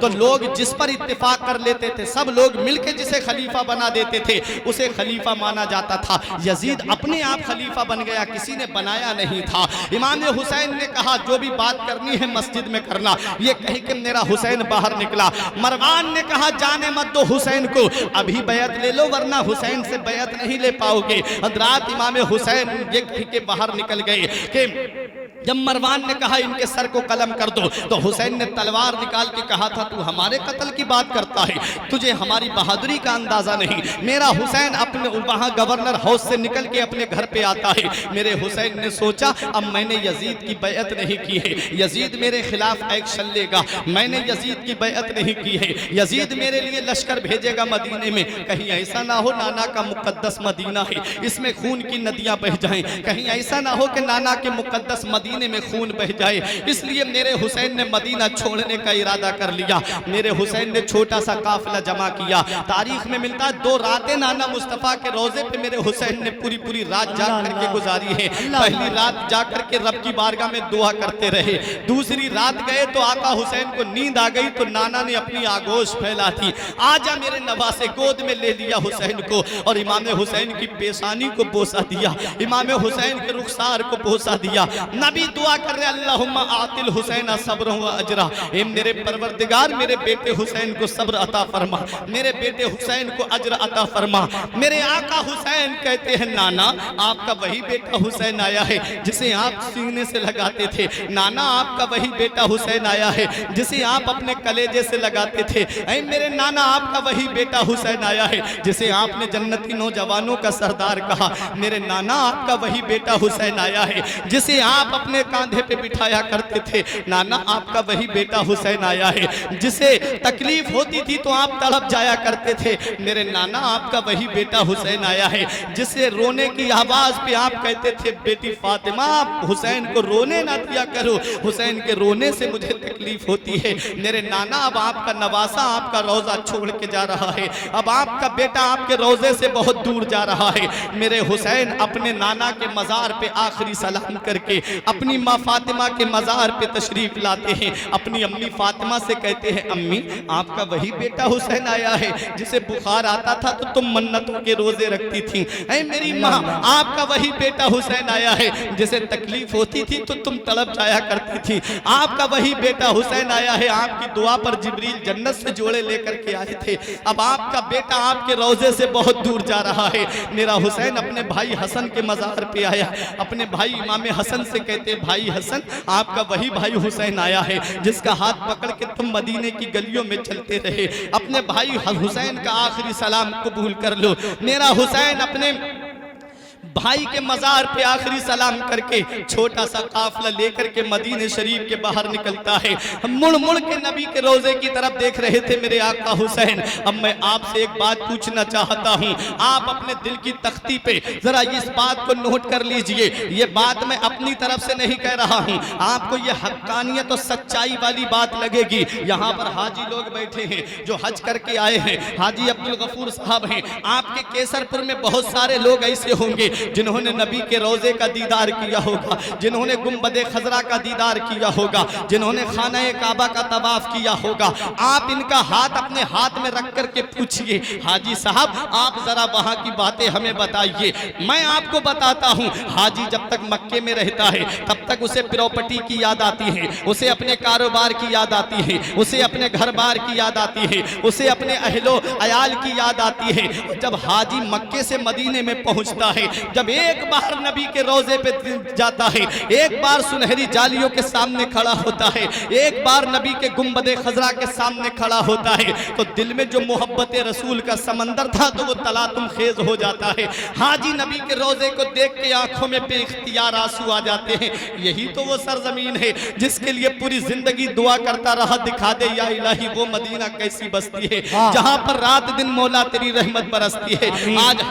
تو لوگ جس پر اتفاق کر لیتے تھے، سب لوگ مل کے جسے خلیفہ بنا دیتے تھے اسے خلیفہ مانا جاتا تھا۔ یزید اپنے آپ خلیفہ بن گیا، کسی نے بنایا نہیں تھا۔ امام حسین نے کہا جو بھی بات کرنی ہے مسجد میں کرنا، یہ کہہ کے میرا حسین باہر نکلا۔ مروان نے کہا جانے مت دو حسین کو، ابھی بیعت لے لو ورنہ حسین سے بیعت نہیں لے پاؤ گے۔ حضرات امام حسین یہ کہہ کے باہر نکل گئے کہ جب مروان نے کہا ان کے سر کو قلم کر دو تو حسین نے تلوار نکال کے کہا تھا تو ہمارے قتل کی بات کرتا ہے، تجھے ہماری بہادری کا اندازہ نہیں۔ میرا حسین اپنے وہاں گورنر ہاؤس سے نکل کے اپنے گھر پہ آتا ہے۔ میرے حسین نے سوچا اب میں نے یزید کی بیعت نہیں کی ہے، یزید میرے خلاف ایکشن لے گا، میں نے یزید کی بیعت نہیں کی ہے، یزید میرے لیے لشکر بھیجے گا مدینے میں، کہیں ایسا نہ ہو نانا کا مقدس مدینہ ہے اس میں خون کی ندیاں بہ جائیں، کہیں ایسا نہ ہو کہ نانا کے مقدس مدینے میں خون بہ جائے۔ اس لیے میرے حسین نے مدینہ چھوڑنے کا ارادہ کر لیا۔ میرے حسین نے چھوٹا سا قافلہ جمع کیا۔ تاریخ میں ملتا ہے 2 راتیں نانا مصطفیٰ کے روزے پہ میرے حسین نے پوری رات جاگ کر کے گزاری ہے۔ پہلی رات جا کر کے رب کی بارگاہ میں دعا کرتے رہے، دوسری رات گئے تو آقا حسین کو نیند آ گئی تو نانا نے اپنی آگوش پھیلا دی، آجا میرے نواسے، گود میں لے لیا حسین کو اور امام حسین کی پیشانی کو بوسا دیا، امام حسین کے رخسار کو بوسا دیا۔ نبی دعا کر رہے اللہم آتل حسین صبر و اجرا، اے میرے پروردگار میرے بیٹے حسین کو صبر عطا فرما، میرے بیٹے حسین کو اجر عطا فرما۔ میرے آقا حسین کہتے ہیں نانا آپ کا وہی بیٹا حسین آیا ہے جسے آپ سینے سے لگاتے تھے، نانا آپ کا وہی بیٹا حسین آیا ہے جسے آپ اپنے کلیجے سے لگاتے تھے، اے میرے نانا آپ کا وہی بیٹا حسین آیا ہے جسے آپ نے جنتی نوجوانوں کا سردار کہا، میرے نانا آپ کا وہی بیٹا حسین آیا ہے جسے آپ اپنے کاندھے پہ بٹھایا کرتے تھے، نانا آپ کا وہی بیٹا حسین آیا ہے جسے تکلیف ہوتی تھی تو آپ تڑپ جایا کرتے تھے، میرے نانا آپ کا وہی بیٹا حسین آیا ہے جسے رونے کی آواز پہ آپ کہتے تھے بیٹی فاطمہ حسین کو رونے نہ دیا کرو، حسین کے رونے سے مجھے تکلیف ہوتی ہے، میرے نانا اب آپ کا نواسا آپ کا روزہ چھوڑ کے جا رہا ہے، اب آپ کا بیٹا آپ کے روزے سے بہت دور جا رہا ہے۔ میرے حسین اپنے نانا کے مزار پہ آخری سلام کر کے اپنی ماں فاطمہ کے مزار پہ تشریف لاتے ہیں، اپنی امی فاطمہ سے کہتے ہیں امی آپ کا وہی بیٹا حسین آیا ہے جسے بخار آتا تھا تو تم منتوں کے روزے رکھتی تھی، اے میری ماں آپ کا وہی بیٹا حسین آیا ہے جسے تکلیف ہوتی تھی تو تم تڑپ جایا کرتی تھی، آپ کا وہی بیٹا حسین آیا ہے، آپ کی دعا پر جبریل جنت سے جوڑے لے کر کے آئے تھے، اب آپ کا بیٹا آپ کے روزے سے بہت دور جا رہا ہے۔ میرا حسین اپنے بھائی حسن کے مزار پہ آیا، اپنے بھائی امام حسن سے کہتے بھائی حسن آپ کا وہی بھائی حسین آیا ہے جس کا ہاتھ پکڑ کے تم مدینے کی گلیوں میں چلتے رہے، اپنے بھائی حسین کا آخری سلام قبول کر لو۔ میرا حسین اپنے بھائی کے مزار پہ آخری سلام کر کے چھوٹا سا قافلہ لے کر کے مدینہ شریف کے باہر نکلتا ہے، مڑ مڑ کے نبی کے روزے کی طرف دیکھ رہے تھے میرے آقا حسین۔ اب میں آپ سے ایک بات پوچھنا چاہتا ہوں، آپ اپنے دل کی تختی پہ ذرا اس بات کو نوٹ کر لیجئے، یہ بات میں اپنی طرف سے نہیں کہہ رہا ہوں، آپ کو یہ حقانیت اور سچائی والی بات لگے گی۔ یہاں پر حاجی لوگ بیٹھے ہیں جو حج کر کے آئے ہیں، حاجی عبدالغفور صاحب ہیں، آپ کے کیسر پور میں بہت سارے لوگ ایسے ہوں گے جنہوں نے نبی کے روزے کا دیدار کیا ہوگا، جنہوں نے گنبد خضرا کا دیدار کیا ہوگا، جنہوں نے خانہ کعبہ کا طواف کیا ہوگا، آپ ان کا ہاتھ اپنے ہاتھ میں رکھ کر کے پوچھئے حاجی صاحب آپ ذرا وہاں کی باتیں ہمیں بتائیے۔ میں آپ کو بتاتا ہوں، حاجی جب تک مکے میں رہتا ہے تب تک اسے پراپرٹی کی یاد آتی ہے، اسے اپنے کاروبار کی یاد آتی ہے، اسے اپنے گھر بار کی یاد آتی ہے، اسے اپنے اہل و عیال کی یاد آتی ہے۔ جب حاجی مکے سے مدینے میں پہنچتا ہے، جب ایک بار نبی کے روزے پہ جاتا ہے، ایک بار سنہری جالیوں کے سامنے کھڑا ہوتا ہے، ایک بار نبی کے گنبد خضرا کے سامنے کھڑا ہوتا ہے تو دل میں جو محبت رسول کا سمندر تھا تو وہ تلاطم خیز ہو جاتا ہے۔ حاجی نبی کے روزے کو دیکھ کے آنکھوں میں بے اختیار آنسو آ جاتے ہیں۔ یہی تو وہ سرزمین ہے جس کے لیے پوری زندگی دعا کرتا رہا، دکھا دے یا الہی وہ مدینہ کیسی بستی ہے جہاں پر رات دن مولا تیری رحمت برستی ہے۔ آج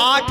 8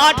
8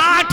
8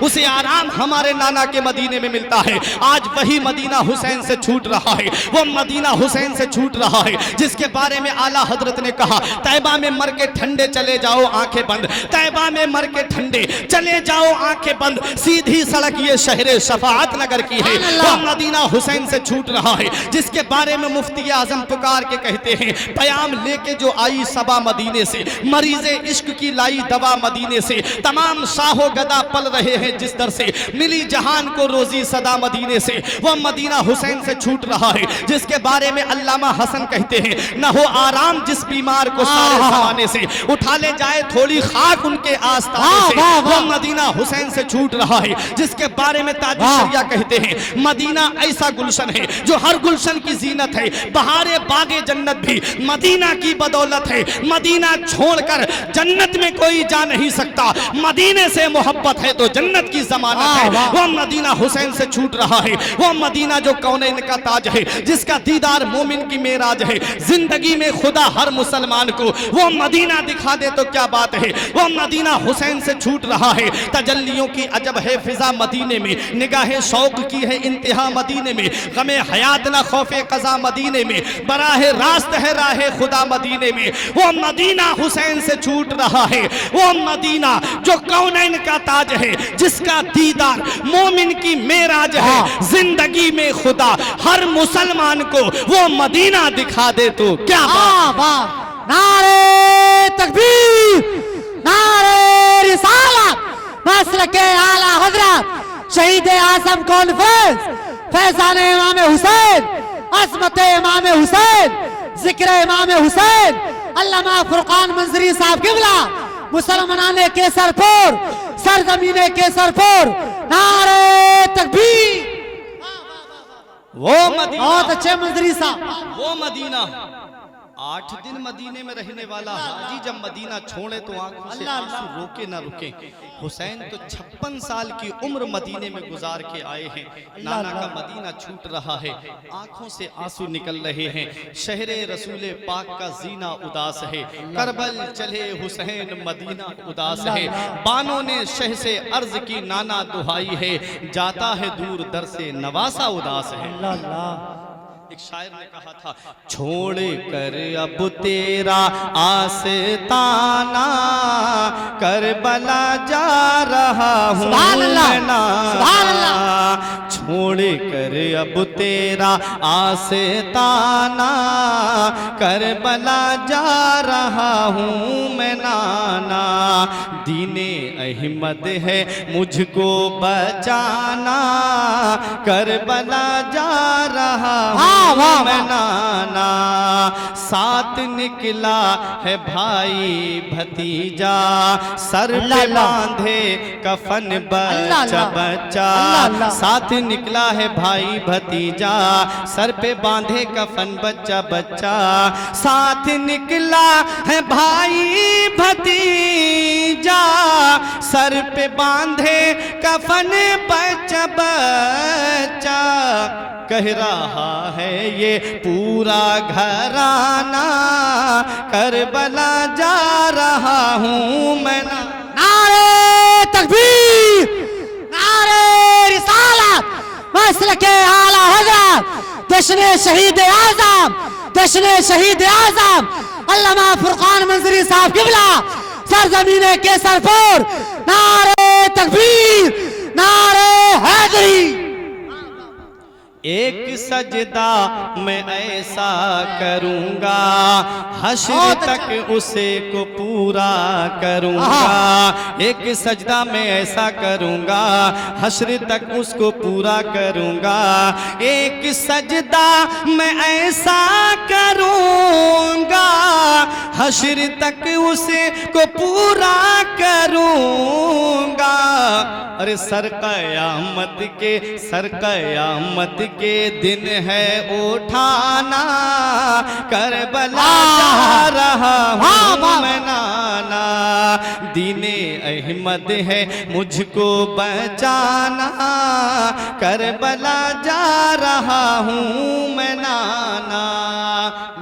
اسے آرام ہمارے نانا کے مدینے میں ملتا ہے۔ آج وہی مدینہ حسین سے چھوٹ رہا ہے، وہ مدینہ حسین سے چھوٹ رہا ہے جس کے بارے میں اعلیٰ حضرت نے کہا طیبہ میں مر کے ٹھنڈے چلے جاؤ آنکھیں بند، طیبہ میں مر کے ٹھنڈے چلے جاؤ آنکھیں بند، سیدھی سڑک یہ شہر شفاعت نگر کی ہے، وہ مدینہ حسین سے چھوٹ رہا ہے جس کے بارے میں مفتی اعظم پکار کے کہتے ہیں پیام لے کے جو آئی صبا مدینے سے، مریض عشق کی لائی دوا مدینے سے، تمام شاہ و گدا پل رہے ہیں جس در سے، ملی جہان کو روزی صدا مدینے سے، وہ مدینہ حسین سے چھوٹ رہا ہے جس کے بارے میں علامہ حسن کہتے ہیں نہ ہو آرام جس بیمار کو سارے زمانے سے، اٹھا لے جائے تھوڑی خاک ان کے آستانے سے، وہ مدینہ حسین سے چھوٹ رہا ہے جس کے بارے میں تاج شریعہ کہتے ہیں مدینہ ایسا گلشن ہے جو ہر گلشن کی زینت ہے، بہار باغ جنت بھی مدینہ کی بدولت ہے، مدینہ چھوڑ کر جنت میں کوئی جا نہیں سکتا، مدینے سے محبت ہے تو جنت کی ضمانت ہے، وہ مدینہ حسین سے چھوٹ رہا ہے، وہ مدینہ جو کونین کا تاج ہے جس کا دیدار مومن کی معراج ہے، زندگی میں خدا ہر مسلمان کو وہ مدینہ دکھا دے تو کیا بات ہے، وہ مدینہ حسین سے چھوٹ رہا ہے، تجلیوں کی عجب ہے فضا مدینے میں، نگاہ شوق کی ہے انتہا مدینے میں، غم حیات نہ خوف قضا مدینے میں، براہ راست ہے راہ خدا مدینے میں، وہ مدینہ حسین سے چھوٹ رہا ہے، وہ مدینہ جو کونین کا تاج ہے جس کا دیدار مومن کی معراج ہے، زندگی میں خدا ہر مسلمان کو وہ مدینہ دکھا دے تو کیا بات۔ نعرہ تکبیر، نعرہ رسالت، مسلک اعلیٰ حضرت شہید اعظم کانفرنس، فیضان امام حسین، عظمت امام حسین، ذکر امام حسین، علامہ فرقان منظری صاحب قبلہ، مسلمانان کے سرپور، سرزمین کے سرپور، نعرہ تکبیر۔ وہ مدینہ، بہت اچھے منظری صاحب، وہ مدینہ 8 دن مدینے میں رہنے والا حاجی جب مدینہ چھوڑے تو آنکھوں سے آنسو روکے نہ رکے، حسین تو 56 سال کی عمر مدینے میں گزار کے آئے ہیں، نانا کا مدینہ چھوٹ رہا ہے، آنکھوں سے آنسو نکل رہے ہیں، شہر رسول پاک کا زینہ اداس ہے، کربل چلے حسین مدینہ اداس ہے، بانوں نے شہ سے عرض کی نانا دہائی ہے، جاتا ہے دور در سے نواسا اداس ہے۔ ایک شاعر نے کہا تھا چھوڑ کر اب تیرا آستانہ کربلا جا رہا ہوں میں نانا، چھوڑ کر اب تیرا آستانہ کربلا جا رہا ہوں میں نانا، دین احمد ہے مجھ کو بچانا کربلا جا رہا ہوں میں نانا، ساتھ نکلا ہے بھائی بھتیجا سر پہ باندھے کفن بچہ بچہ، ساتھ نکلا ہے بھائی بھتیجا سر پہ باندھے کفن بچہ بچہ، ساتھ نکلا ہے بھائی بھتیجا سر پہ باندھے کفن بچہ بچہ، کہہ رہا ہے یہ پورا گھرانہ کربلا جا رہا ہوں میں نعرہ تکبیر، نعرہ رسالت، مسلک اعلیٰ حضرت جشن شہید اعظم، جشن شہید اعظم علامہ فرقان منظری صاحب قبلہ، سرزمین کے سرپور، نعرہ تکبیر، نعرہ حیدری۔ ایک سجدہ میں ایسا کروں گا حشر تک اسے کو پورا کروں گا، ایک سجدہ میں ایسا کروں گا حشر تک اس کو پورا کروں گا، ایک سجدہ میں ایسا کروں گا حشر تک اسے کو پورا کروں گا، ارے سر قیامت کے دن ہے اٹھانا کربلا جا رہا ہوں میں نانا، دین احمد ہے مجھ کو بچانا کربلا جا رہا ہوں میں نانا۔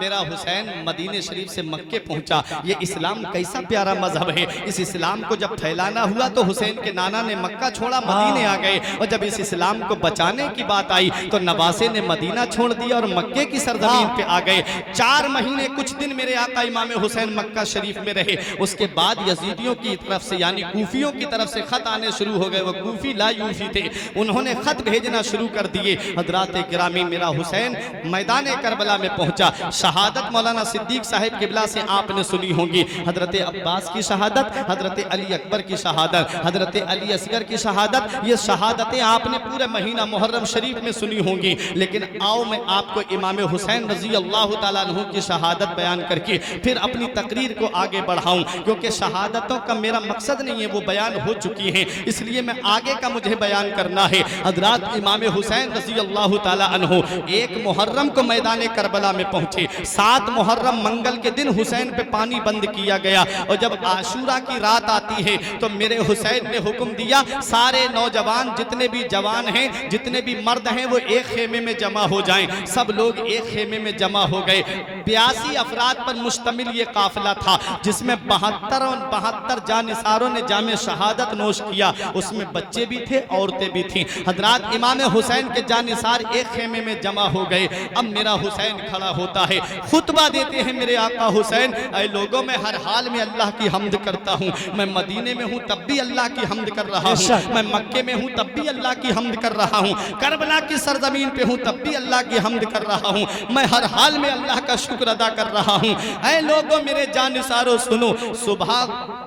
میرا حسین مدینہ شریف سے مکے پہنچا. یہ اسلام کیسا پیارا مذہب ہے. اس اسلام کو جب پھیلانا ہوا تو حسین کے نانا نے مکہ چھوڑا, مدینے آ گئے, اور جب اس اسلام کو بچانے کی بات آئی تو نواسے نے مدینہ چھوڑ دیا اور مکے کی سرزمین پہ آ گئے. 4 مہینے کچھ دن میرے آقا امام حسین مکہ شریف میں رہے. اس کے بعد یزیدیوں کی طرف سے یعنی کوفیوں کی طرف سے خط آنے شروع ہو گئے. وہ کوفی لا یوفی تھے, انہوں نے خط بھیجنا شروع کر دیے. حضرات گرامی, میرا حسین میدان کربلا میں پہنچا. شہادت مولانا صدیق صاحب قبلہ سے آپ نے سنی ہوں گی. حضرت عباس کی شہادت, حضرت علی اکبر کی شہادت, حضرت علی اصغر کی شہادت, یہ شہادتیں آپ نے پورے مہینہ محرم شریف میں سنی ہوں گی. لیکن آؤ میں آپ کو امام حسین رضی اللہ تعالیٰ عنہ کی شہادت بیان کر کے پھر اپنی تقریر کو آگے بڑھاؤں, کیونکہ شہادتوں کا میرا مقصد نہیں ہے, وہ بیان ہو چکی ہیں, اس لیے میں آگے کا مجھے بیان کرنا ہے. حضرات امام حسین رضی اللہ تعالیٰ عنہ 1 محرم کو میدان کربلا میں پہنچے. 7 محرم منگل کے دن حسین پہ پانی بند کیا گیا, اور جب عاشورہ کی رات آتی ہے تو میرے حسین نے حکم دیا سارے نوجوان جتنے بھی جوان ہیں, جتنے بھی مرد ہیں, وہ ایک خیمے میں جمع ہو جائیں. سب لوگ ایک خیمے میں جمع ہو گئے. 82 افراد پر مشتمل یہ قافلہ تھا, جس میں 72 جانثاروں نے جام شہادت نوش کیا. اس میں بچے بھی تھے, عورتیں بھی تھیں. حضرات امام حسین کے جانثار ایک خیمے میں جمع ہو گئے. اب میرا حسین کھڑا ہوتا ہے, خطبہ دیتے ہیں میرے آقا حسین. اے لوگوں, میں ہر حال میں اللہ کی حمد کرتا ہوں. میں مدینے میں ہوں تب بھی اللہ کی حمد کر رہا ہوں, میں مکے میں ہوں تب بھی اللہ کی حمد کر رہا ہوں, کربلا کی سرزمین پہ ہوں تب بھی اللہ کی حمد کر رہا ہوں. میں ہر حال میں اللہ کا شکر ادا کر رہا ہوں. اے لوگوں, میرے جانثاروں سنو, صبح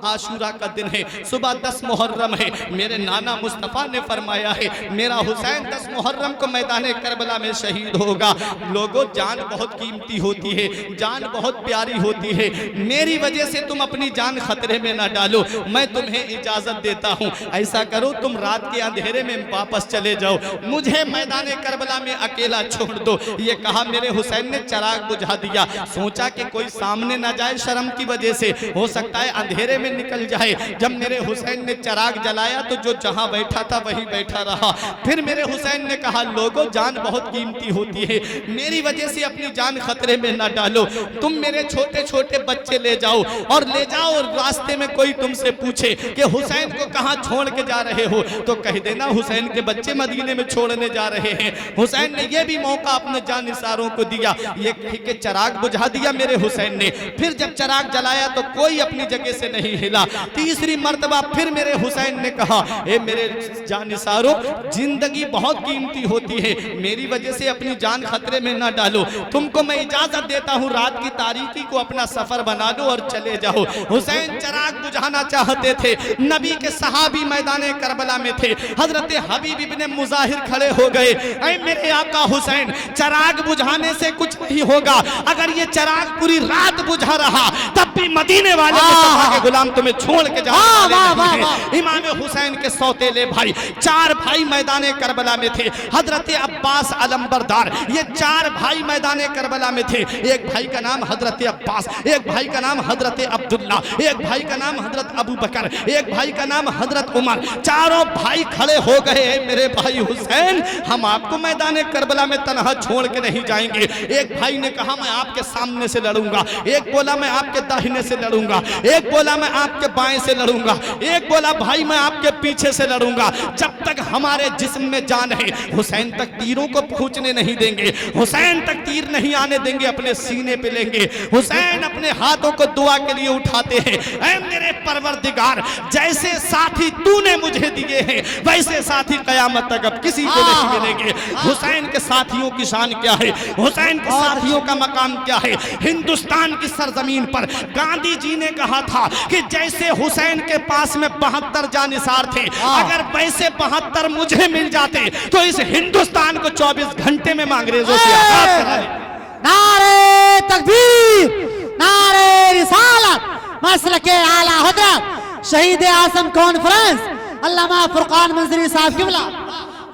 عاشورہ کا دن ہے, صبح 10 محرم ہے. میرے نانا مصطفیٰ نے فرمایا ہے میرا حسین 10 محرم کو میدان کربلا میں شہید ہوگا. لوگوں, جان بہت قیمتی ہوتی ہے, جان بہت پیاری ہوتی ہے. میری وجہ سے تم اپنی جان خطرے میں نہ ڈالو. میں تمہیں اجازت دیتا ہوں, ایسا کرو تم رات کے اندھیرے میں واپس چلے جاؤ, مجھے میدان کربلا میں اکیلا چھوڑ دو. یہ کہا میرے حسین نے چراغ بجھا دیا. سوچا کہ کوئی سامنے نہ جائے, شرم کی وجہ سے ہو سکتا ہے اندھیرے میں نکل جائے. جب میرے حسین نے چراغ جلایا تو جو جہاں بیٹھا تھا وہی بیٹھا رہا. پھر میرے حسین نے کہا لوگوں, جان بہت قیمتی ہوتی ہے, میری وجہ سے اپنی جان خطرے میں نہ ڈالو. تم میرے چھوٹے چھوٹے بچے لے جاؤ اور لے جاؤ, اور راستے میں کوئی تم سے پوچھے کہ حسین کو کہاں چھوڑ کے جا رہے ہو تو کہہ دینا حسین کے بچے مدینے میں چھوڑنے جا رہے ہیں. حسین نے یہ بھی موقع اپنے جانثاروں کو دیا. یہ کہہ کے چراغ بجھا دیا میرے حسین نے. پھر جب چراغ جلایا تو کوئی اپنی جگہ سے نہیں ہلا. تیسری مرتبہ پھر میرے حسین نے کہا اے میرے جانثاروں, زندگی بہت قیمتی ہوتی ہے, میری وجہ سے اپنی جان خطرے میں نہ ڈالو. تم کو میں اجازت دیتا ہوں, رات کی تاریکی کو اپنا سفر بنا دو اور چلے جاؤ. حسین چراغ بجھانا چاہتے تھے. نبی کے صحابی میدان کربلا میں تھے. حضرت حبیب ابن مظاہر کھڑے ہو گئے. اے میرے آقا حسین, چراغ بجھانے سے کچھ نہیں ہوگا. اگر یہ چراغ پوری رات بجھا رہا تب بھی مدینے والے مصطفیٰ کے غلام تمہیں چھوڑ کے جانے والے نہیں ہیں. امام حسین کے سوتیلے بھائی, 4 بھائی میدان کربلا میں تھے. حضرت عباس علمبردار, یہ 4 بھائی میدان کربلا میں تھے. ایک بھائی کا نام حضرت عباس, ایک بھائی کا نام حضرت عبداللہ, ایک بھائی کا نام حضرت ابو بکر, ایک بھائی کا نام حضرت عمر. چاروں بھائی کھڑے ہو گئے. اے میرے بھائی حسین, ہم آپ کو میدان کربلا میں تنہا چھوڑ کے نہیں جائیں گے. ایک بھائی نے کہا میں آپ کے سامنے سے لڑوں گا, ایک بولا میں آپ کے داہنے سے لڑوں گا, ایک بولا میں آپ کے بائیں سے لڑوں گا, ایک بولا بھائی میں آپ کے پیچھے سے لڑوں گا. جب تک ہمارے جسم میں جان ہے حسین تک تیروں کو پھونچنے نہیں دیں گے, حسین تک تیر نہیں آنے دیں گے, اپنے سینے پہ لیں گے. حسین اپنے ہاتھوں کو دعا کے لیے اٹھاتے ہیں. اے میرے پروردگار, جیسے ساتھی تو نے مجھے دیے ہیں ویسے ساتھی قیامت تک اب کسی کو نہیں ملیں گے. حسین کے ساتھیوں کی شان کیا ہے, حسین کے ساتھیوں کا مقام کیا ہے. ہندوستان کی سرزمین پر گاندھی جی نے کہا تھا کہ جیسے حسین کے پاس میں 72 جانثار تھے, اگر ویسے 72 مجھے مل جاتے تو اس ہندوستان کو 24 گھنٹے میں انگریزوں سے آزاد کرا دے. نعرہ تکبیر, نعرہ رسالت, مسلک اعلی حضرت شہید اعظم کانفرنس علامہ فرقان منظری صاحب قبلہ.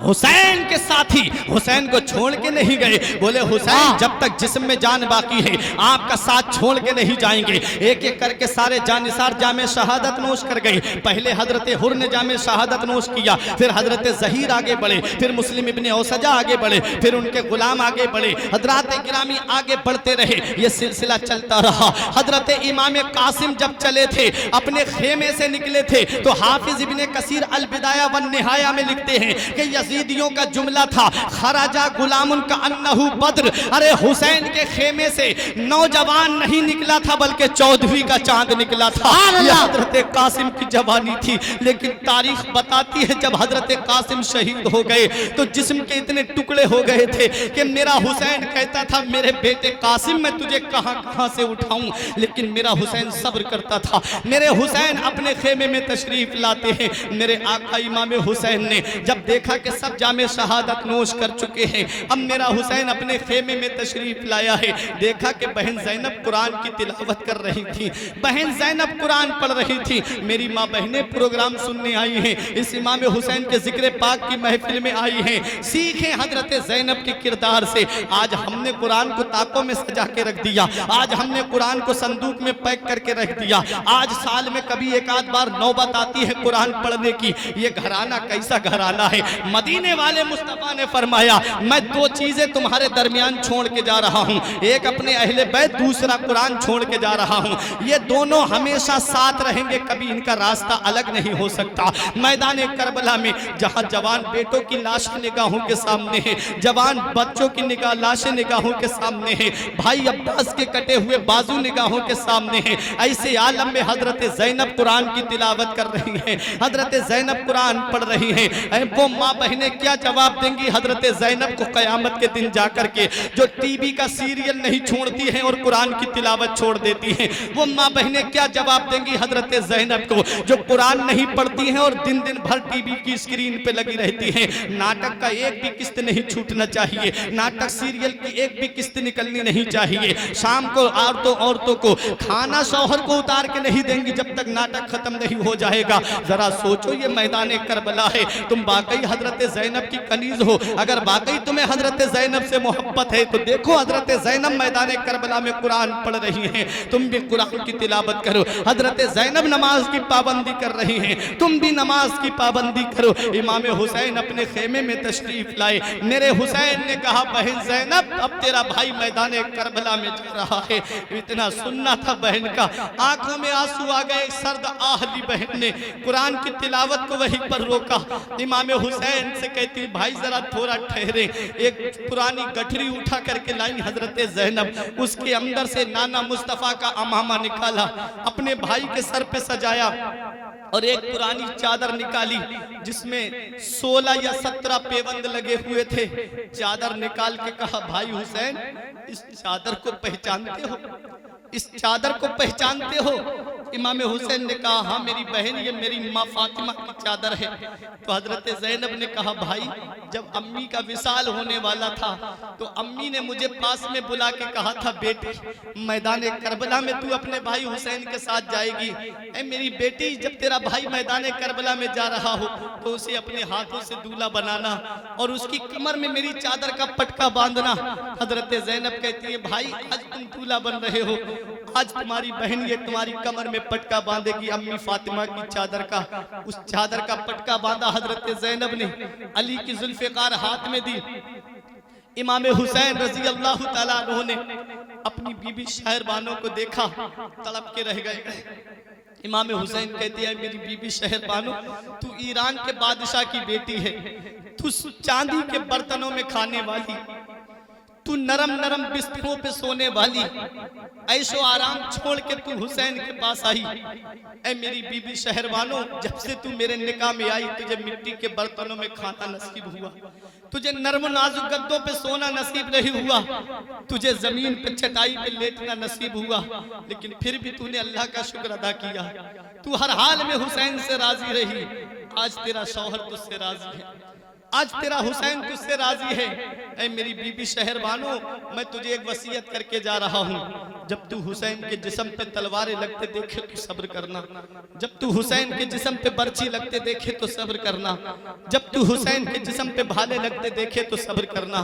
حسین کے ساتھی حسین کو چھوڑ کے نہیں گئے، بولے حسین جب تک جسم میں جان باقی ہے آپ کا ساتھ چھوڑ کے نہیں جائیں گے۔ ایک ایک کر کے سارے جانثار جامِ شہادت نوش کر گئے۔ پہلے حضرت حر نے جامِ شہادت نوش کیا، پھر حضرت ظہیر آگے بڑھے، پھر مسلم ابن اوسجہ آگے بڑھے، پھر ان کے غلام آگے بڑھے، حضرات گرامی آگے بڑھتے رہے، یہ سلسلہ چلتا رہا۔ حضرت امام قاسم جب چلے تھے، اپنے خیمے سے نکلے تھے، تو حافظ ابن کثیر البدایہ والنہایہ میں لکھتے ہیں کہ یزیدیوں کا جملہ تھا خرجا غلام کأنہ بدر۔ ارے حسین کے خیمے سے نوجوان نہیں نکلا تھا بلکہ 14ویں کا چاند نکلا تھا۔ یہ حضرت قاسم کی جوانی تھی، لیکن تاریخ بتاتی ہے جب حضرت قاسم شہید ہو گئے تو جسم کے اتنے ٹکڑے ہو گئے تھے کہ میرا حسین کہتا تھا میرے بیٹے قاسم میں تجھے کہاں کہاں سے اٹھاؤں، لیکن میرا حسین صبر کرتا تھا۔ میرے حسین اپنے خیمے میں تشریف لاتے ہیں۔ میرے آقا امام حسین نے جب دیکھا کہ سب جامِ شہادت نوش کر چکے ہیں، اب میرا حسین اپنے خیمے میں تشریف لایا ہے، دیکھا کہ بہن زینب قرآن کی تلاوت کر رہی تھی، بہن زینب قرآن پڑھ رہی تھی۔ میری ماں بہنیں پروگرام سننے آئی ہیں، اس امام حسین کے ذکر پاک کی محفل میں آئی ہیں، سیکھیں حضرت زینب کے کردار سے۔ آج ہم نے قرآن کو طاقوں میں سجا کے رکھ دیا، آج ہم نے قرآن کو صندوق میں پیک کر کے رکھ دیا، آج سال میں کبھی ایک آدھ بار نوبت آتی ہے قرآن پڑھنے کی۔ یہ گھرانہ کیسا گھرانہ ہے؟ مدینے والے مصطفیٰ نے فرمایا میں دو چیزیں تمہارے درمیان چھوڑ کے جا رہا ہوں، ایک اپنے اہل بیت، دوسرا قرآن چھوڑ کے جا رہا ہوں، یہ دونوں ہمیشہ ساتھ رہیں گے، کبھی ان کا راستہ الگ نہیں ہو سکتا۔ میدان کربلا میں جہاں جوان بیٹوں کی لاشیں نگاہوں کے سامنے ہیں، جوان بچوں کی لاشیں نگاہوں کے سامنے ہیں، بھائی عباس کے کٹے ہوئے بازو نگاہوں کے سامنے ہیں، ایسے عالم میں حضرت زینب قرآن کی تلاوت کر رہی ہیں، حضرت زینب قرآن پڑھ رہی ہیں۔ وہ ماں بہنیں کیا جواب دیں گی حضرت زینب کو قیامت کے دن جا کر کے، جو ٹی وی کا سیریل نہیں چھوڑتی ہیں اور قرآن کی تلاوت چھوڑ دیتی ہیں؟ وہ ماں بہنیں کیا جواب دیں گی حضرت زینب کو، جو قرآن نہیں پڑھتی ہیں اور دن دن بھر ٹی وی کی اسکرین پہ لگی رہتی ہیں؟ ناٹک کا ایک بھی قسط نہیں چھوٹنا چاہیے، ناٹک سیریل کی ایک بھی قسط نکلنی نہیں چاہیے۔ شام کو عورتوں کو کھانا شوہر کو اتار کے نہیں دیں گی جب تک ناٹک ختم نہیں ہو جائے گا۔ ذرا سوچو، یہ میدان کربلا ہے، تم واقعی حضرت زینب کی کنیز ہو، اگر واقعی تمہیں حضرت زینب سے محبت ہے تو دیکھو حضرت زینب میدان کربلا میں قرآن پڑھ رہی ہیں، تم بھی قرآن کی تلاوت کرو۔ حضرت زینب نماز کی پابندی کر رہی ہیں، تم بھی نماز کی پابندی کرو۔ امام حسین اپنے خیمے میں تشریف لائے، میرے حسین نے کہا بہن زینب اب تیرا بھائی میدان کربلا میں جا رہا ہے۔ اتنا سننا تھا بہن کا، آنکھوں میں آنسو آ گئے، سرد آہلی بہن نے قرآن کی تلاوت کو وہیں پر روکا۔ امام حسین سے کہتی بھائی ذرا تھوڑا ٹھہرے، ایک پرانی گٹھری اٹھا کر کے لائی حضرت زینب، اس کے اندر سے نانا مصطفیٰ کا امامہ نکالا، اپنے بھائی کے سر پہ سجایا، اور ایک پرانی چادر نکالی جس میں 16 یا 17 پیوند لگے ہوئے تھے۔ چادر نکال کے کہا بھائی حسین اس چادر کو پہچانتے ہو؟ اس چادر کو پہچانتے ہو؟ امام حسین نے کہا ہاں میری بہن، یہ میری ماں فاطمہ کی چادر ہے۔ تو حضرت زینب نے کہا بھائی جب امی کا وصال ہونے والا تھا تو امی نے مجھے پاس میں بلا کے کہا تھا بیٹی میدان کربلا میں تو اپنے بھائی حسین کے ساتھ جائے گی، اے میری بیٹی جب تیرا بھائی میدان کربلا میں جا رہا ہو تو اسے اپنے ہاتھوں سے دولہا بنانا اور اس کی کمر میں میری چادر کا پٹکا باندھنا۔ حضرت زینب کہتی ہے بھائی آج تم دولہا بن رہے ہو، آج تمہاری بہن یہ تمہاری کمر میں پٹکا باندھے گی امی فاطمہ کی چادر کا۔ اس چادر کا پٹکا باندھا حضرت زینب نے، علی کی ذوالفقار ہاتھ میں دی۔ امام حسین رضی اللہ تعالیٰ عنہ نے اپنی بیوی شہربانوں کو دیکھا، تڑپ کے رہ گئے۔ امام حسین کہتے ہیں میری بیوی شہربانو تو ایران کے بادشاہ کی بیٹی ہے، تو چاندی کے برتنوں میں کھانے والی، تو نرم نرم بستروں پہ سونے والی، عیش و آرام چھوڑ کے تو حسین کے پاس آئی۔ اے میری بی بی شہروانو جب سے تو میرے نکاح میں آئی تجھے مٹی کے برتنوں میں کھانا نصیب ہوا، تجھے نرم و نازک گدوں پہ سونا نصیب نہیں ہوا، تجھے زمین پہ چٹائی پہ لیٹنا نصیب ہوا، لیکن پھر بھی تو نے اللہ کا شکر ادا کیا، تو ہر حال میں حسین سے راضی رہی۔ آج تیرا شوہر تجھ سے راضی ہے، آج تیرا حسین تجھ سے راضی ہے۔ اے میری بی بی شہر بانو، میں تجھے ایک وصیت کر کے جا رہا ہوں، جب تو حسین کے جسم پہ تلواریں لگتے دیکھے تو صبر کرنا، جب تو حسین کے جسم پہ برچی لگتے دیکھے تو صبر کرنا، جب تو حسین کے جسم پہ بھالے لگتے دیکھے تو صبر کرنا،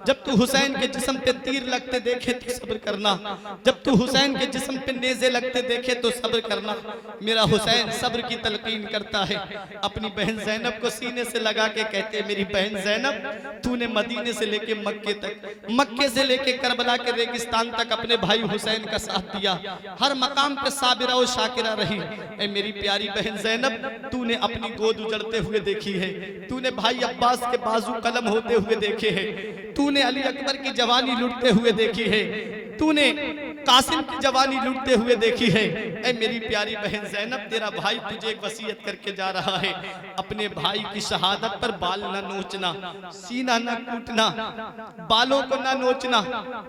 جب تو حسین کے جسم پہ تیر لگتے دیکھے تو صبر کرنا، جب تو حسین کے جسم پہ نیزے لگتے دیکھے تو صبر کرنا۔ میرا حسین صبر کی تلقین کرتا ہے، اپنی بہن زینب کو سینے سے لگا کے کہتے ہیں میری بہن زینب، تو نے مدینے سے لے کے مکے تک، مکے سے لے کے کربلا کے ریگستان تک اپنے بھائی حسین کا ساتھ دیا، ہر مقام پہ صابرہ و شاکرہ رہی۔ اے میری پیاری بہن زینب، تو نے اپنی گود اجڑتے ہوئے دیکھی ہے، تو نے بھائی عباس کے بازو قلم ہوتے ہوئے دیکھے ہیں، تو نے علی اکبر کی جوانی لٹتے ہوئے دیکھی ہے، تو نے قاسم کی جوانی لٹتے ہوئے دیکھی ہے۔ اے میری پیاری بہن زینب، تیرا بھائی تجھے ایک وصیت کر کے جا رہا ہے، اپنے بھائی کی شہادت پر بال نہ نوچنا، سینہ نہ کوٹنا، بالوں کو نہ نوچنا،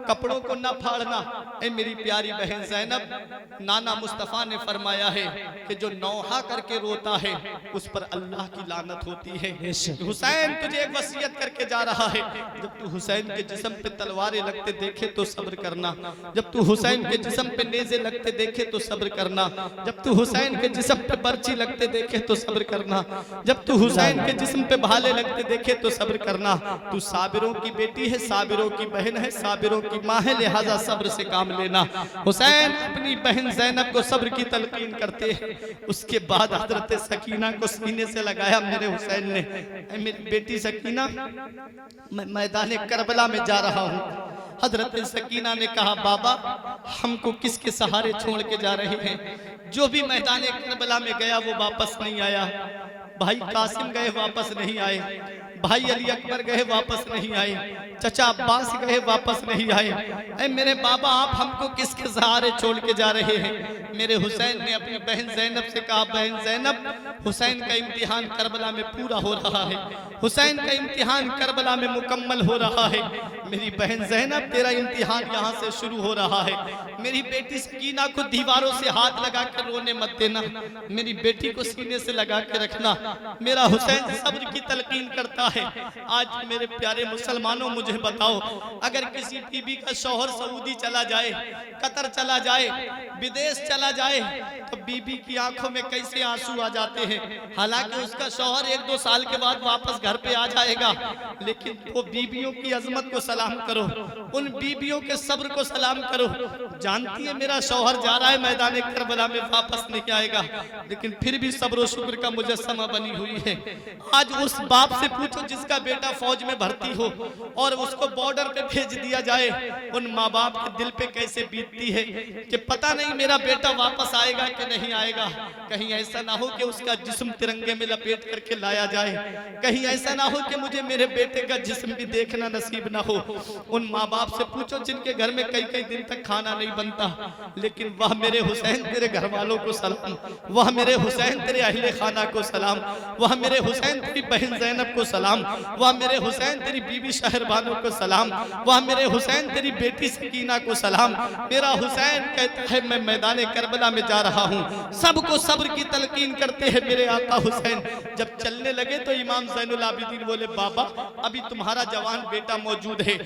کپڑوں کو نہ پھاڑنا۔ اے میری پیاری بہن زینب، نانا مصطفیٰ نے فرمایا ہے کہ جو نوحہ کر کے روتا ہے اس پر اللہ کی لعنت ہوتی ہے۔ حسین تجھے ایک وصیت کر کے جا رہا ہے، جب تو حسین کے جسم پہ تلواریں لگتے دیکھے تو صبر کرنا، جب تو حسین کے جسم پہ نیزے لگتے دیکھے تو صبر کرنا، جب تو حسین کے جسم پہ برچی لگتے دیکھے تو صبر کرنا، جب تو حسین کے جسم پہ بھالے لگتے دیکھے تو صبر کرنا۔ تو صابروں کی بیٹی ہے، صابروں کی بہن ہے، صابروں کی ماں ہے، لہٰذا صبر سے کام لینا۔ حسین اپنی بہن زینب کو صبر کی تلقین کرتے ہیں، اس کے بعد حضرت سکینہ کو سینے سے لگایا میرے حسین نے، اے میری بیٹی سکینہ، میں میدان کربلا میں جا رہا ہوں۔ حضرت سکینہ نے کہا بابا ہم کو کس کے سہارے چھوڑ کے جا رہے ہیں؟ جو بھی میدان کربلا میں گیا وہ واپس نہیں آیا، بھائی قاسم گئے واپس نہیں آئے، بھائی علی اکبر گئے واپس نہیں آئے، چچا عباس گئے واپس نہیں آئے۔ اے میرے بابا آپ ہم کو کس کے سہارے چھوڑ کے جا رہے ہیں؟ میرے حسین نے اپنی بہن زینب سے کہا بہن زینب، حسین کا امتحان کربلا میں پورا ہو رہا ہے، حسین کا امتحان کربلا میں مکمل ہو رہا ہے۔ میری بہن زینب تیرا امتحان یہاں سے شروع ہو رہا ہے، میری بیٹی سکینہ کو دیواروں سے ہاتھ لگا کر رونے مت دینا، میری بیٹی کو سینے سے لگا کے رکھنا۔ میرا حسین صبر کی تلقین کرتا ہے۔ آج میرے پیارے مسلمانوں مجھے بتاؤ، اگر کسی بی بی کا شوہر سعودی چلا جائے، قطر چلا جائے، بدیش چلا جائے تو بی بی کی آنکھوں میں کیسے آنسو آ جاتے ہیں؟ حالانکہ اس کا شوہر 1-2 سال کے بعد واپس گھر پہ آ جائے گا، لیکن وہ بیویوں کی عظمت کو سلام کرو، ان بیویوں کے صبر کو سلام کرو۔ جانتی ہے میرا شوہر جا رہا ہے میدان کربلا میں واپس نہیں آئے گا، لیکن پھر بھی صبر و شکر کا مجسمہ بنی ہوئی ہے۔ آج اس باپ سے پوچھو جس کا بیٹا فوج میں بھرتی ہو اور اس کو بارڈر پہ بھیج دیا جائے، ان ماں باپ کے دل پہ کیسے بیتتی ہے کہ پتہ نہیں میرا بیٹا واپس آئے گا کہ نہیں آئے گا، کہیں ایسا نہ ہو کہ اس کا جسم ترنگے میں لپیٹ کر کے لایا جائے، کہیں ایسا نہ ہو کہ مجھے میرے بیٹے کا جسم بھی دیکھنا نصیب نہ ہو۔ ان ماں باپ سے پوچھو جن کے گھر میں کئی دن تک کھانا نہیں بنتا، لیکن وہ میرے حسین تیرے گھر والوں کو سلام، وہ میرے حسین تیرے اہل خانہ کو سلام، وہ میرے حسین تیری بہن زینب کو سلام، وہ میرے حسین تیری بیوی شہر بانو کو سلام، وہ میرے حسین تیری بیٹی سکینہ کو سلام۔ میرا حسین کہتا ہے میں میدان کربلا میں جا رہا ہوں، سب کو صبر کی تلقین کرتے ہیں میرے آقا حسین۔ جب چلنے لگے تو امام زین العابدین بولے بابا ابھی تمہارا جوان بیٹا موجود ہے،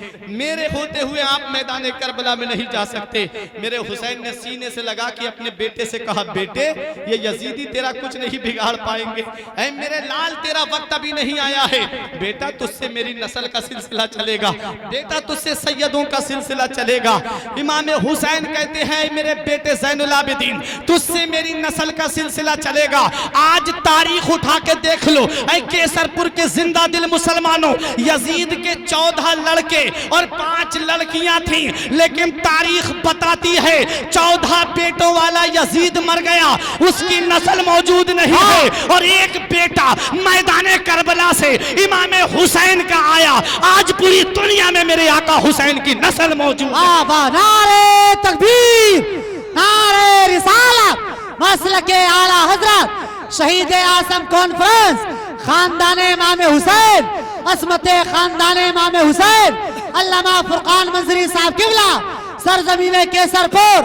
میرے ہوتے ہوئے آپ میدان کربلا میں نہیں جا سکتے۔ میرے حسین نے سینے سے لگا کے اپنے بیٹے سے کہا بیٹے یہ یزیدی تیرا کچھ نہیں بگاڑ پائیں گے، اے میرے لال تیرا وقت ابھی نہیں آیا ہے، بیٹا تجھ سے میری نسل کا سلسلہ چلے گا، بیٹا تجھ سے سیدوں کا سلسلہ چلے گا۔ امام حسین کہتے ہیں میرے بیٹے زین العابدین تجھ سے میری نسل کا سلسلہ چلے گا۔ آج تاریخ اٹھا کے دیکھ لو اے کیسر پور کے زندہ دل مسلمانوں، یزید کے 14 لڑکے اور 5 لڑکیاں تھیں، لیکن تاریخ بتاتی ہے 14 بیٹوں والا یزید مر گیا، اس کی نسل موجود نہیں ہے، اور ایک بیٹا میدان کربلا سے امام حسین کا آیا۔ آج پوری دنیا میں میرے آقا حسین کی نسل موجود ہے۔ نعرے تکبیر، نعرے رسالت، مسلک اعلیٰ حضرت شہید اعظم کانفرنس، خاندان امام حسین، عصمت خاندان امام حسین، علامہ فرقان منظری صاحب قبلہ، سرزمین کیسر پور،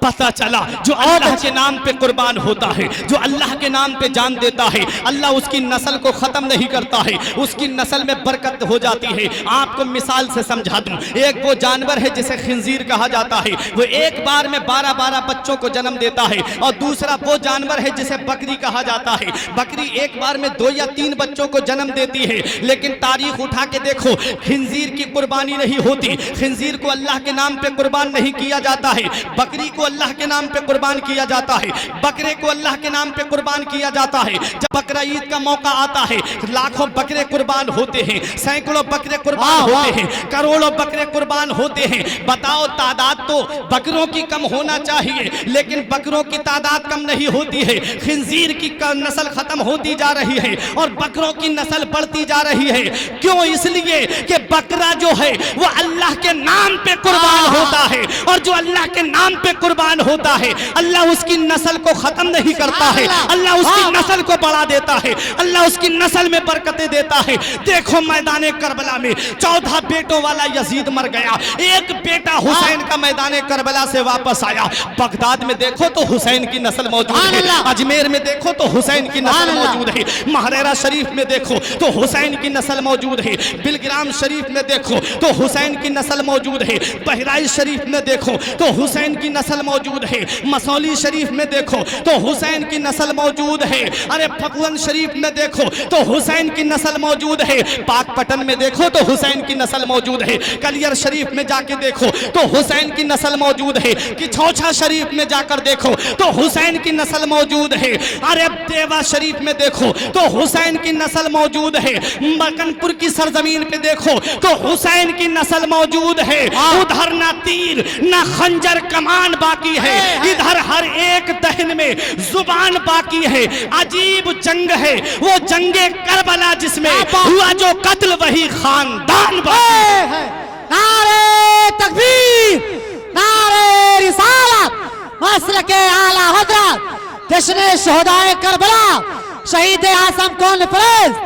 پتہ چلا جو اللہ کے نام پہ قربان ہوتا ہے، جو اللہ کے نام پہ جان دیتا ہے، اللہ اس کی نسل کو ختم نہیں کرتا ہے، اس کی نسل میں برکت ہو جاتی ہے۔ آپ کو مثال سے سمجھا دوں، ایک وہ جانور ہے جسے خنزیر کہا جاتا ہے، وہ ایک بار میں 12 بچوں کو جنم دیتا ہے، اور دوسرا وہ جانور ہے جسے بکری کہا جاتا ہے، بکری ایک بار میں 2 یا 3 بچوں کو جنم دیتی ہے، لیکن تاریخ اٹھا کے دیکھو خنزیر کی قربانی نہیں ہوتی، خنزیر کو اللہ کے نام پہ قربان نہیں کیا جاتا ہے، بکری کو اللہ کے نام پہ قربان کیا جاتا ہے، بکرے کو اللہ کے نام پہ قربان کیا جاتا ہے۔ جب بقرہ عید کا موقع آتا ہے لاکھوں بکرے قربان ہوتے ہیں، سینکڑوں بکرے قربان ہوتے ہیں، کروڑوں بکرے قربان ہوتے ہیں۔ بتاؤ تعداد تو بکروں کی کم ہونا چاہیے، لیکن بکروں کی تعداد کم نہیں ہوتی ہے، خنزیر کی نسل ختم ہوتی جا رہی ہے اور بکروں کی نسل بڑھتی جا رہی ہے۔ کیوں؟ اس لیے کہ بکرا جو ہے وہ اللہ کے نام پہ قربان ہوتا ہے، اور جو اللہ کے نام پہ قربان ہوتا ہے اللہ اس کی نسل کو ختم نہیں کرتا ہے، اللہ اس کی نسل کو بڑھا دیتا ہے، اللہ اس کی نسل میں برکتیں دیتا ہے۔ دیکھو میدان کربلا میں 14 بیٹوں والا یزید مر گیا، ایک بیٹا حسین کا میدان کربلا سے واپس آیا۔ بغداد میں دیکھو تو حسین کی نسل موجود ہے، اجمیر میں دیکھو تو حسین کی نسل موجود ہے، مہریرہ شریف میں دیکھو تو حسین کی نسل موجود ہے، بلگرام شریف میں دیکھو تو حسین کی نسل موجود ہے، بہرائچ شریف میں دیکھو تو حسین کی نسل موجود ہے، مسولی شریف میں دیکھو تو حسین کی نسل موجود ہے، ارے پھپون شریف میں دیکھو تو حسین کی نسل موجود ہے، پاک پٹن میں دیکھو تو حسین کی نسل موجود ہے، کلیر شریف میں جا کے دیکھو تو حسین کی نسل موجود ہے، کچھوچھا شریف میں جا کر دیکھو تو حسین کی نسل موجود ہے، ارے دیوا شریف میں دیکھو تو حسین کی نسل موجود ہے، مکن پور کی سرزمین پہ دیکھو تو حسین کی نسل موجود ہے۔ ادھر نہ تیر نہ خنجر کمان باقی ہے، ادھر ہر ایک دہن میں زبان باقی ہے۔ عجیب جنگ ہے وہ جنگ کربلا جس میں ہوا جو قتل وہی خاندان باقی ہے۔ نعرہ تکبیر، نعرہ رسالت، مسلک اعلی حضرت، جشن شہدائے کربلا، شہید اعظم کانفرنس،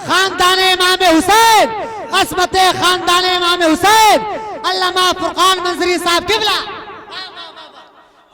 خاندان امام حسین، عصمت خاندان امام حسین، علامہ فرقان منظری صاحب قبلہ۔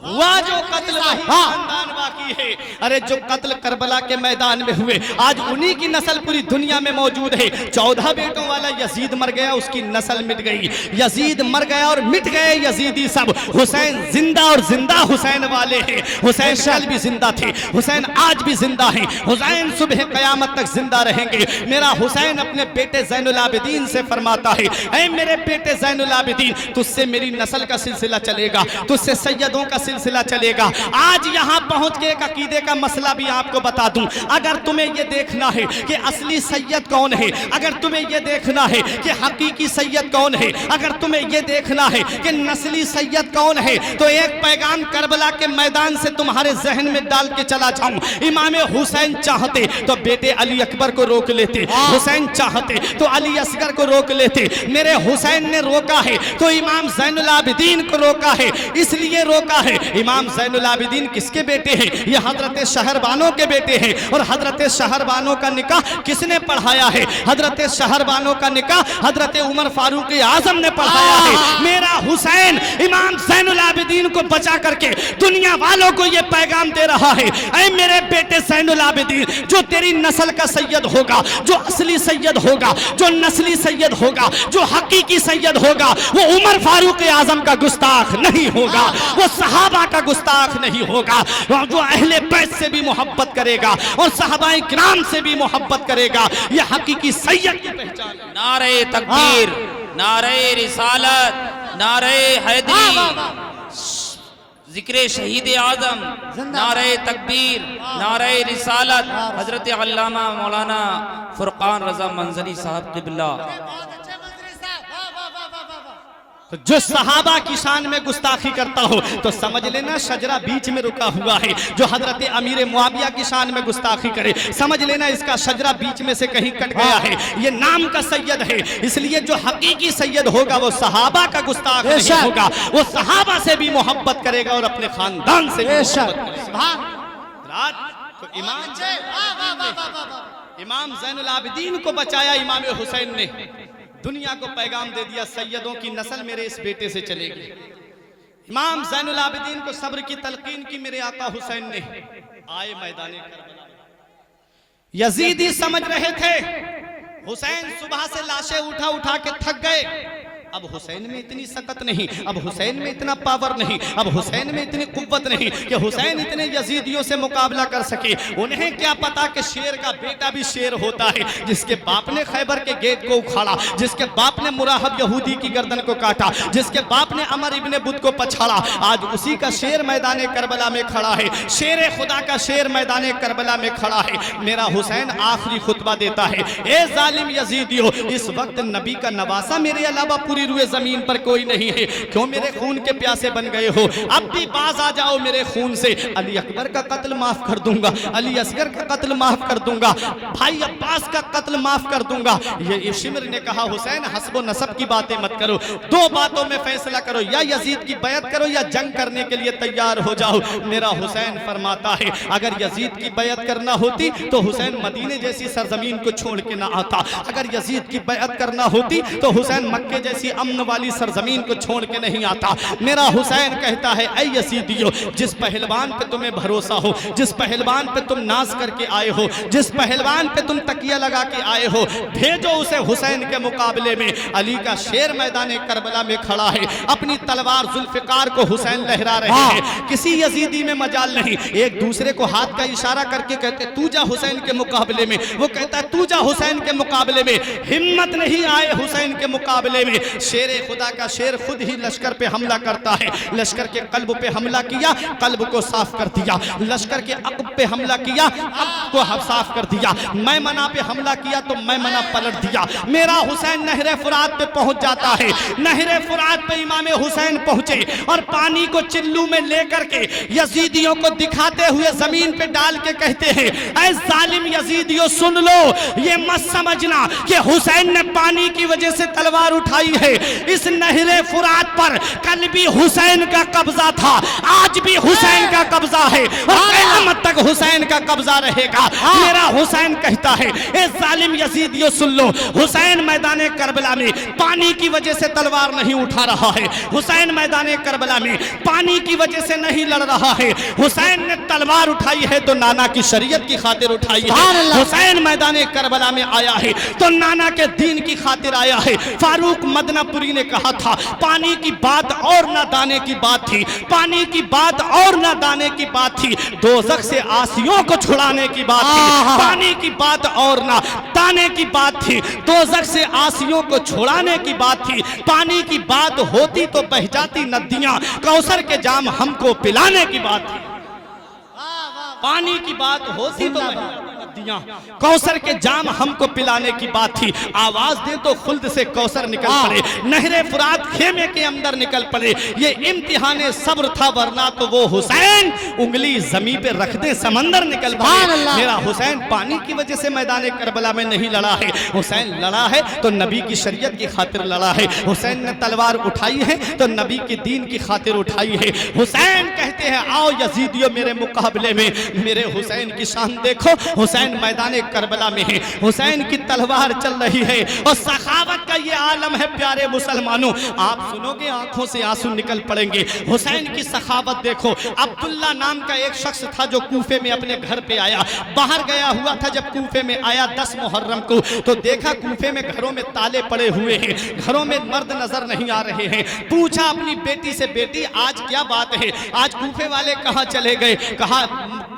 ہوا جو قتل وہی خاندان باقی ہے۔ ارے جو قتل کربلا کے میدان میں ہوئے آج انہی کی نسل پوری دنیا میں موجود ہے۔ 14 بیٹوں والا یزید مر گیا، اس کی نسل مٹ گئی، یزید مر گیا اور مٹ گئے یزیدی سب۔ حسین زندہ اور زندہ حسین والے ہیں۔ حسین کل بھی زندہ تھے، حسین آج بھی زندہ ہیں، حسین صبح قیامت تک زندہ رہیں گے۔ میرا حسین اپنے بیٹے زین العابدین سے فرماتا ہے، اے میرے بیٹے زین العابدین، تجھ سے میری نسل کا سلسلہ چلے گا، تجھ سے سیدوں کا سلسلہ چلے گا۔ آج یہاں پہنچ کے ایک عقیدے کا مسئلہ بھی آپ کو بتا دوں۔ اگر تمہیں یہ دیکھنا ہے کہ اصلی سید کون ہے، اگر تمہیں یہ دیکھنا ہے کہ حقیقی سید کون ہے، اگر تمہیں یہ دیکھنا ہے کہ نسلی سید کون ہے، تو ایک پیغام کربلا کے میدان سے تمہارے ذہن میں ڈال کے چلا جاؤں۔ امام حسین چاہتے تو بیٹے علی اکبر کو روک لیتے، حسین چاہتے تو علی اصغر کو روک لیتے۔ میرے حسین نے روکا ہے تو امام زین العابدین کو روکا ہے، اس لیے روکا ہے۔ امام زین العابدین کس کے بیٹے ہیں؟ یہ حضرت شہربانوں کے بیٹے ہیں، اور حضرت شہربانوں کا نکاح کس نے پڑھایا ہے؟ حضرت شہربانوں کا نکاح حضرت عمر فاروق اعظم نے پڑھایا ہے۔ میرا حسین امام زین العابدین کو بچا کر کے دنیا والوں کو یہ پیغام دے رہا ہے، اے میرے بیٹے زین العابدین، جو تیری نسل کا سید ہوگا، جو اصلی سید ہوگا، جو نسلی سید ہوگا، جو حقیقی سید ہوگا، وہ عمر فاروق اعظم کا گستاخ نہیں ہوگا، وہ صحابہ کا گستاخ نہیں ہوگا، جو اہل بیت سے بھی محبت کرے گا اور صحابہ کرام سے بھی محبت کرے گا۔ یہ حقیقی سید کی پہچان ہے۔ نعرہ تکبیر، نعرہ رسالت، نعرہ حیدری، ذکر شہید اعظم، نعرہ تکبیر، نعرہ رسالت، حضرت علامہ مولانا فرقان رضا منظری صاحب قبلہ۔ جو صحابہ کی شان میں گستاخی کرتا ہو تو سمجھ لینا شجرہ بیچ میں رکا ہوا ہے۔ جو حضرت امیر معاویہ کی شان میں گستاخی کرے سمجھ لینا اس کا شجرہ بیچ میں سے کہیں کٹ گیا ہے۔ یہ نام کا سید ہے، اس لیے جو حقیقی سید ہوگا وہ صحابہ کا گستاخ نہیں ہوگا، وہ صحابہ سے بھی محبت کرے گا اور اپنے خاندان سے بھی محبت کرے گا۔ رات تو امام زین العابدین کو بچایا امام حسین نے، دنیا کو پیغام دے دیا سیدوں کی نسل میرے اس بیٹے سے چلے گی۔ امام زین العابدین کو صبر کی تلقین کی میرے آقا حسین نے. آئے میدان کربلا. یزیدی سمجھ رہے تھے حسین صبح سے لاشیں اٹھا کے تھک گئے. اب حسین میں اتنی سکت نہیں, اب حسین میں اتنا پاور نہیں, اب حسین میں اتنی قوت نہیں کہ حسین اتنے یزیدیوں سے مقابلہ کر سکے. انہیں کیا پتا کہ شیر کا بیٹا بھی شیر ہوتا ہے. جس کے باپ نے خیبر کے گیٹ کو اکھاڑا, جس کے باپ نے مراہب یہودی کی گردن کو کاٹا, جس کے باپ نے عمر ابن بدھ کو پچھاڑا, آج اسی کا شیر میدان کربلا میں کھڑا ہے. شیر خدا کا شیر میدان کربلا میں کھڑا ہے. میرا حسین آخری خطبہ دیتا ہے, اے ظالم یزیدیو, اس وقت نبی کا نواسا میرے علاوہ پوری روئے زمین پر کوئی نہیں ہے. کیوں میرے خون کے پیاسے بن گئے ہو؟ اب بھی باز آ جاؤ میرے خون سے. علی اکبر کا قتل معاف کر دوں گا, علی اصغر کا قتل معاف کر دوں گا, بھائی عباس کا قتل معاف کر دوں گا. یہ شمر نے کہا حسین حسب و نسب کی باتیں مت کرو, دو باتوں میں فیصلہ کرو, یا یزید کی بیعت کرو یا جنگ کرنے کے لیے تیار ہو جاؤ. میرا حسین فرماتا ہے اگر یزید کی بیعت کرنا ہوتی تو حسین مدینے جیسی سرزمین کو چھوڑ کے نہ آتا. اگر یزید کی بیعت کرنا ہوتی تو حسین مکے جیسی امن والی سرزمین کو چھوڑ کے نہیں آتا. میرا حسین کہتا ہے اے یزیدیو, جس پہلوان پہ تمہیں بھروسہ ہو, جس پہلوان پہ تم ناز کر کے آئے ہو, جس پہلوان پہ تم تکیہ لگا کے آئے ہو, بھیجو اسے حسین کے مقابلے میں. علی کا شیر میدان کربلا میں کھڑا ہے, اپنی تلوار ذوالفقار کو حسین لہرا رہے ہیں. کسی یزیدی میں مجال نہیں. ایک دوسرے کو ہاتھ کا اشارہ کر کے کہتے تو جا حسین کے مقابلے میں, وہ کہتا ہے تو جا حسین کے مقابلے میں. ہمت نہیں آئے حسین کے مقابلے میں. شیر خدا کا شیر خود ہی لشکر پہ حملہ کرتا ہے. لشکر کے قلب پہ حملہ کیا, قلب کو صاف کر دیا. لشکر کے عقب پہ حملہ کیا, عقب کو صاف کر دیا. میمنہ پہ حملہ کیا تو میمنہ پلٹ دیا. میرا حسین نہر فرات پہ پہنچ جاتا ہے. نہر فرات پہ امام حسین پہنچے اور پانی کو چلو میں لے کر کے یزیدیوں کو دکھاتے ہوئے زمین پہ ڈال کے کہتے ہیں اے ظالم یزیدیوں سن لو, یہ مت سمجھنا کہ حسین نے پانی کی وجہ سے تلوار اٹھائی ہے. اس نہر فرات پر کل بھی حسین کا قبضہ تھا, آج بھی حسین کا قبضہ ہے اور قیامت تک حسین کا قبضہ رہے گا. میرا حسین کہتا ہے اے ظالم یزیدیوں سن لو, حسین میدان کربلا میں پانی کی وجہ سے تلوار نہیں اٹھا رہا ہے. حسین میدان کربلا میں پانی کی وجہ سے نہیں لڑ رہا ہے. حسین نے تلوار اٹھائی ہے تو نانا کی شریعت کی خاطر اٹھائی ہے. حسین میدان کربلا میں آیا ہے تو نانا کے دین کی خاطر آیا ہے. فاروق مدنہ پوری نے کہا تھا پانی کی بات اور نہ دانے کی بات تھی, پانی کی بات اور نہ دانے کی بات تھی, دوزخ سے آسیوں کو چھڑانے کی بات تھی. پانی کی بات اور نہ دانے کی بات تھی, دوزخ سے آسیوں کو چھڑانے کی بات تھی. پانی کی بات ہوتی تو بہہ جاتی ندیاں, کوثر کے جام ہم کو پلانے کی بات تھی. پانی کی بات ہوتی تو بہہ جاتی ندیاں, کوثر کے جام ہم کو پلانے کی بات تھی. آواز دے تو خلد سے کوثر نکل پڑے, نہر فرات خیمے کے اندر نکل پڑے. یہ امتحان صبر تھا, ورنہ تو وہ حسین انگلی زمین پہ رکھ دے سمندر نکل پڑے. میرا حسین پانی کی وجہ سے میدان کربلا میں نہیں لڑا ہے. حسین لڑا ہے تو نبی کی شریعت کی خاطر لڑا ہے. حسین نے تلوار اٹھائی ہے تو نبی کی دین کی خاطر اٹھائی ہے. حسین کہتے ہیں آؤ یزیدیو میرے مقابلے میں. میرے حسین کی شان دیکھو, حسین میدان کربلا میں ہے, حسین کی تلوار چل رہی ہے اور سخاوت کا یہ عالم ہے. پیارے مسلمانوں, آپ سنو گے آنکھوں سے آنسو نکل پڑیں گے. حسین کی سخاوت دیکھو. عبداللہ نام کا ایک شخص تھا جو کوفے میں اپنے گھر پہ آیا, باہر گیا ہوا تھا. جب کوفے میں آیا 10 محرم کو تو دیکھا کوفے میں گھروں میں تالے پڑے ہوئے ہیں, گھروں میں مرد نظر نہیں آ رہے ہیں. پوچھا اپنی بیٹی سے بیٹی آج کیا بات ہے, آج کوفے والے کہاں چلے گئے؟ کہا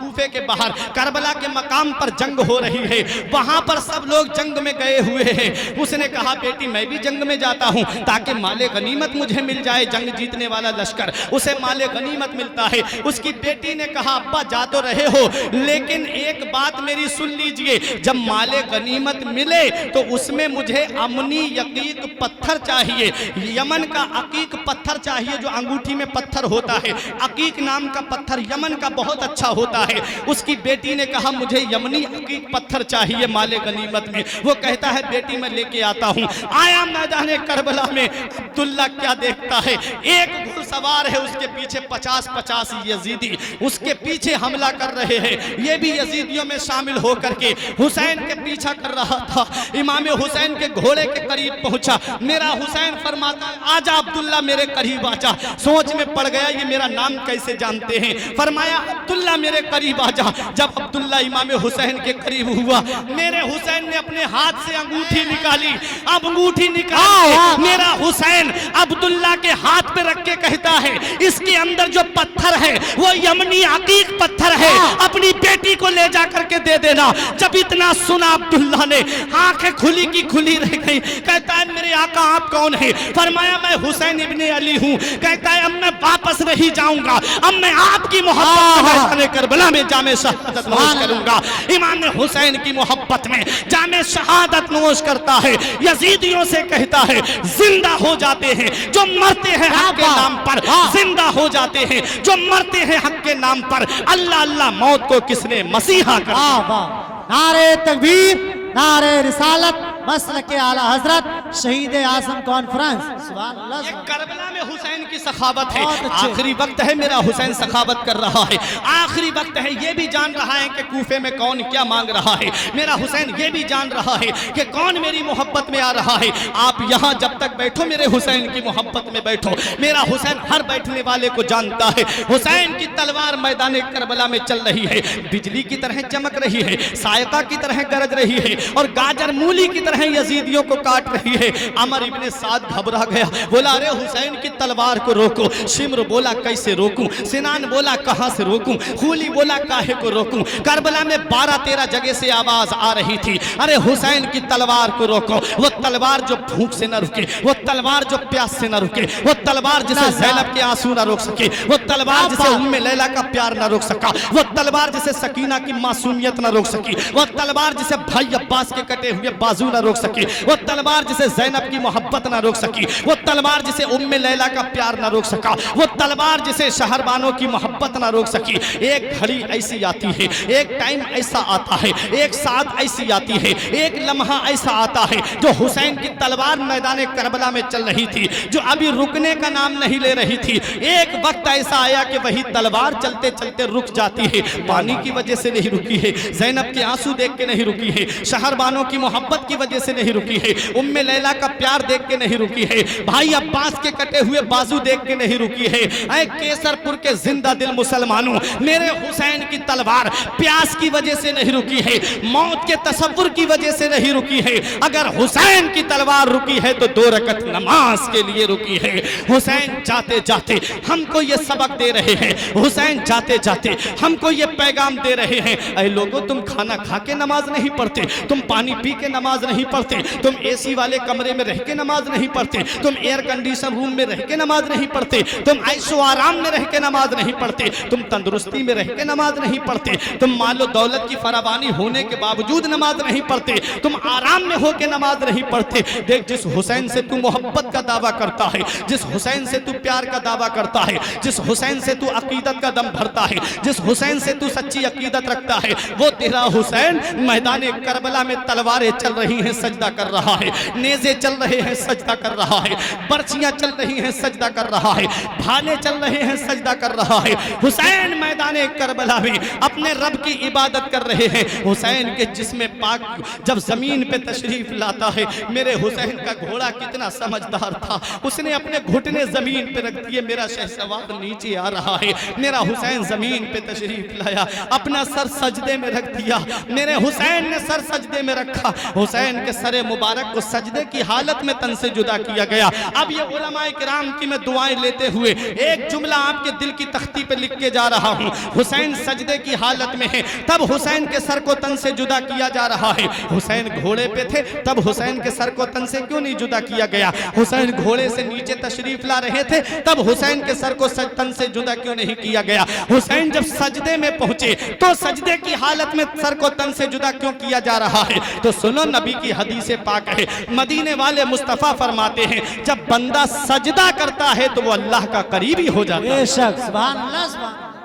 کوفے کے باہر کربلا کے مقام پر جنگ ہو رہی ہے, وہاں پر سب لوگ جنگ میں گئے ہوئے ہیں. اس نے کہا بیٹی میں بھی جنگ میں جاتا ہوں تاکہ مال غنیمت مجھے مل جائے. جنگ جیتنے والا لشکر اسے مال غنیمت ملتا ہے. اس کی بیٹی نے کہا ابا جا تو رہے ہو لیکن ایک بات میری سن لیجئے, جب مال غنیمت ملے تو اس میں مجھے امنی یقیق پتھر چاہیے. یمن کا عقیق پتھر چاہیے جو انگوٹھی میں پتھر ہوتا ہے. عقیق نام کا پتھر یمن کا بہت اچھا ہوتا ہے. اس کی بیٹی نے کہا مجھے یمنی عقیق پتھر چاہیے مال غنیمت میں. وہ کہتا ہے بیٹی میں لے کے آتا ہوں. آیا میدان کربلا میں, عبداللہ کیا دیکھتا ہے, ایک گھڑ سوار ہے, اس کے پیچھے 50 یزیدی اس کے پیچھے حملہ کر رہے ہیں. یہ بھی یزیدیوں میں شامل ہو کر کے حسین کے پیچھا کر رہا تھا. امام حسین کے گھوڑے کے قریب پہنچا. میرا حسین فرماتا ہے آجا عبداللہ میرے قریب آجا. سوچ میں پڑ گیا یہ میرا نام کیسے جانتے ہیں. فرمایا عبداللہ میرے قریب آجا. جب عبداللہ امام حسین کے قریب ہوا, میرے حسین نے اپنے ہاتھ سے انگوٹھی نکالی. اب انگوٹھی نکالی, میرا حسین عبداللہ کے ہاتھ پہ رکھ کے کہتا ہے اس کے اندر جو پتھر ہے وہ یمنی عقیق پتھر ہے, اپنی بیٹی کو لے جا کر کے دے دینا. جب اتنا سنا عبداللہ نے آنکھیں کھلی کی کھلی رہ گئی. کہتا ہے میرے آقا آپ کون ہیں؟ فرمایا میں حسین ابن علی ہوں. کہتا ہے اب میں واپس نہیں جاؤں گا, اب میں آپ کی محبت میں میدان کربلا میں جامع شہادت نوش کروں گا. امام حسین کی محبت میں جامع شہادت نوش کرتا ہے. یزیدیوں سے کہتا ہے زندہ ہو جاتے ہیں جو مرتے ہیں حق کے نام پر, زندہ ہو جاتے ہیں جو مرتے ہیں حق کے نام پر. اللہ اللہ موت کو کس نے مسیحا کر دیا. نعرہ تکبیر, نعرہ رسالت, مسلک اعلیٰ حضرت شہید اعظم کانفرنس. سبحان اللہ. یہ کربلا میں حسین کی سخاوت ہے. آخری وقت ہے میرا حسین سخاوت کر رہا ہے. آخری وقت ہے, یہ بھی جان رہا ہے کہ کوفے میں کون کیا مانگ رہا ہے. میرا حسین یہ بھی جان رہا ہے کہ کون میری محبت میں آ رہا ہے. آپ یہاں جب تک بیٹھو میرے حسین کی محبت میں بیٹھو. میرا حسین ہر بیٹھنے والے کو جانتا ہے. حسین کی تلوار میدان کربلا میں چل رہی ہے, بجلی کی طرح چمک رہی ہے, سائقہ کی طرح گرج رہی ہے, اور گاجر مولی کی طرح یزیدیوں کو کاٹ رہی ہے. عمر ابن سعد گھبرا گیا, بولا ارے حسین کی تلوار کو روکو. شمر بولا کیسے روکوں, سنان بولا کہاں سے روکوں, خولی بولا کاہے کو روکوں. کربلا میں 12-13 جگہ سے آواز آ رہی تھی ارے حسین کی تلوار کو روکو. وہ تلوار جو بھوک سے نہ رکے, وہ تلوار جو پیاس سے نہ رکے, وہ تلوار جسے زینب کے آنسو نہ روک سکے, وہ تلوار جسے ام لیلا کا پیار نہ روک سکا, وہ تلوار جسے سکینہ کی معصومیت نہ روک سکی, وہ تلوار جسے بھائی عباس کے کٹے ہوئے بازو نہ روک سکی, وہ تلوار جسے زینب کی محبت نہ روک سکی, وہ تلوار جسے ام لیلا کا پیار نہ روک سکا, وہ تلوار جسے شہربانوں کی محبت نہ روک سکی. ایک گھڑی ایسی آتی ہے, ایک ٹائم ایسا آتا ہے, ایک ساتھ ایسی آتی ہے, ایک لمحہ ایسا آتا ہے جو حسین کی تلوار میدان کربلا میں چل رہی تھی, جو ابھی رکنے کا نام نہیں لے رہی تھی. ایک وقت ایسا آیا کہ وہی تلوار چلتے چلتے رک جاتی ہے. پانی کی وجہ سے نہیں رکی ہے, زینب کے آنسو دیکھ کے نہیں رکی ہے, شہربانوں کی محبت کی وجہ سے نہیں رکی ہے, ام لیلا کا پیار دیکھ کے نہیں رکی ہے, بھائی عباس کے کٹے ہوئے بازو دیکھ کے نہیں رکی ہے. اے کیسر پور کے زندہ دل مسلمانوں, میرے حسین کی تلوار پیاس کی وجہ سے نہیں رکی ہے, موت کے تصور کی وجہ سے نہیں رکی ہے. اگر حسین کی تلوار رکی ہے تو 2 رکعت نماز کے لیے رکی ہے. حسین جاتے جاتے ہم کو یہ سبق دے رہے ہیں, حسین جاتے جاتے ہم کو یہ پیغام دے رہے ہیں. اے لوگوں, تم کھانا کھا کے نماز نہیں پڑھتے, تم پانی پی کے نماز نہیں پڑھتے, تم اے سی والے کمرے میں رہ کے نماز نہیں پڑھتے, تم ایئر کنڈیشن روم میں رہ کے نماز نہیں پڑھتے, تم عیش و آرام میں رہ کے نماز نہیں پڑھتے, تم تندرستی میں رہ کے نماز نہیں پڑھتے, تم مال و دولت کی فراوانی ہونے کے باوجود نماز نہیں پڑھتے, تم آرام میں ہو کے نماز نہیں پڑھتے. دیکھ, جس حسین سے تو محبت کا دعویٰ کرتا ہے, جس حسین سے تو پیار کا دعویٰ کرتا ہے, جس حسین سے تو عقیدت کا دم بھرتا ہے, جس حسین سے تو سچی عقیدت رکھتا ہے, وہ تیرا حسین میدان کربلا میں تلواریں چل رہی ہیں سجدہ کر رہا ہے, نیزے چل رہے ہیں سجدہ کر رہا ہے, برچیاں چل رہی ہیں سجدہ کر رہا ہے, بھالے چل رہے ہیں سجدہ کر رہا ہے. حسین میدان کربلا میں اپنے رب کی عبادت کر رہے ہیں. حسین کے جسم پاک جب زمین پہ تشریف لاتا ہے, میرے حسین کا گھوڑا کتنا سمجھدار تھا, اس نے اپنے گھٹنے زمین پہ رکھ دیے. میرا شہسوار نیچے آ رہا ہے, میرا حسین زمین پہ تشریف لایا, اپنا سر سجدے میں رکھ دیا. میرے حسین نے سر سجدے میں رکھا. حسین کے سر مبارک کو سجدے کی حالت میں تن سے جدا کیا گیا. اب یہ علماء کرام کی میں دعائیں لیتے ہوئے ایک جملہ آپ کے دل کی تختی پہ لکھ کے جا رہا ہوں. حسین سجدے کی حالت میں ہے, تب حسین کے سر کو تن سے جدا کیا جا رہا ہے. حسین گھوڑے پہ تھے, تب حسین کے سر کو تن سے کیوں نہیں جدا کیا گیا؟ حسین گھوڑے سے نیچے تشریف لا رہے تھے, تب حسین کے سر کو تن سے جدا کیوں نہیں کیا گیا؟ حسین جب سجدے میں پہنچے تو سجدے کی حالت میں سر کو تن سے جدا کیوں کیا جا رہا ہے؟ تو سنو, نبی کی حدیث پاک ہے, مدینے والے مصطفیٰ فرماتے ہیں جب بندہ سجدہ کرتا ہے تو وہ اللہ کا قریبی ہو جاتا ہے. بے شک, سبحان اللہ, سبحان.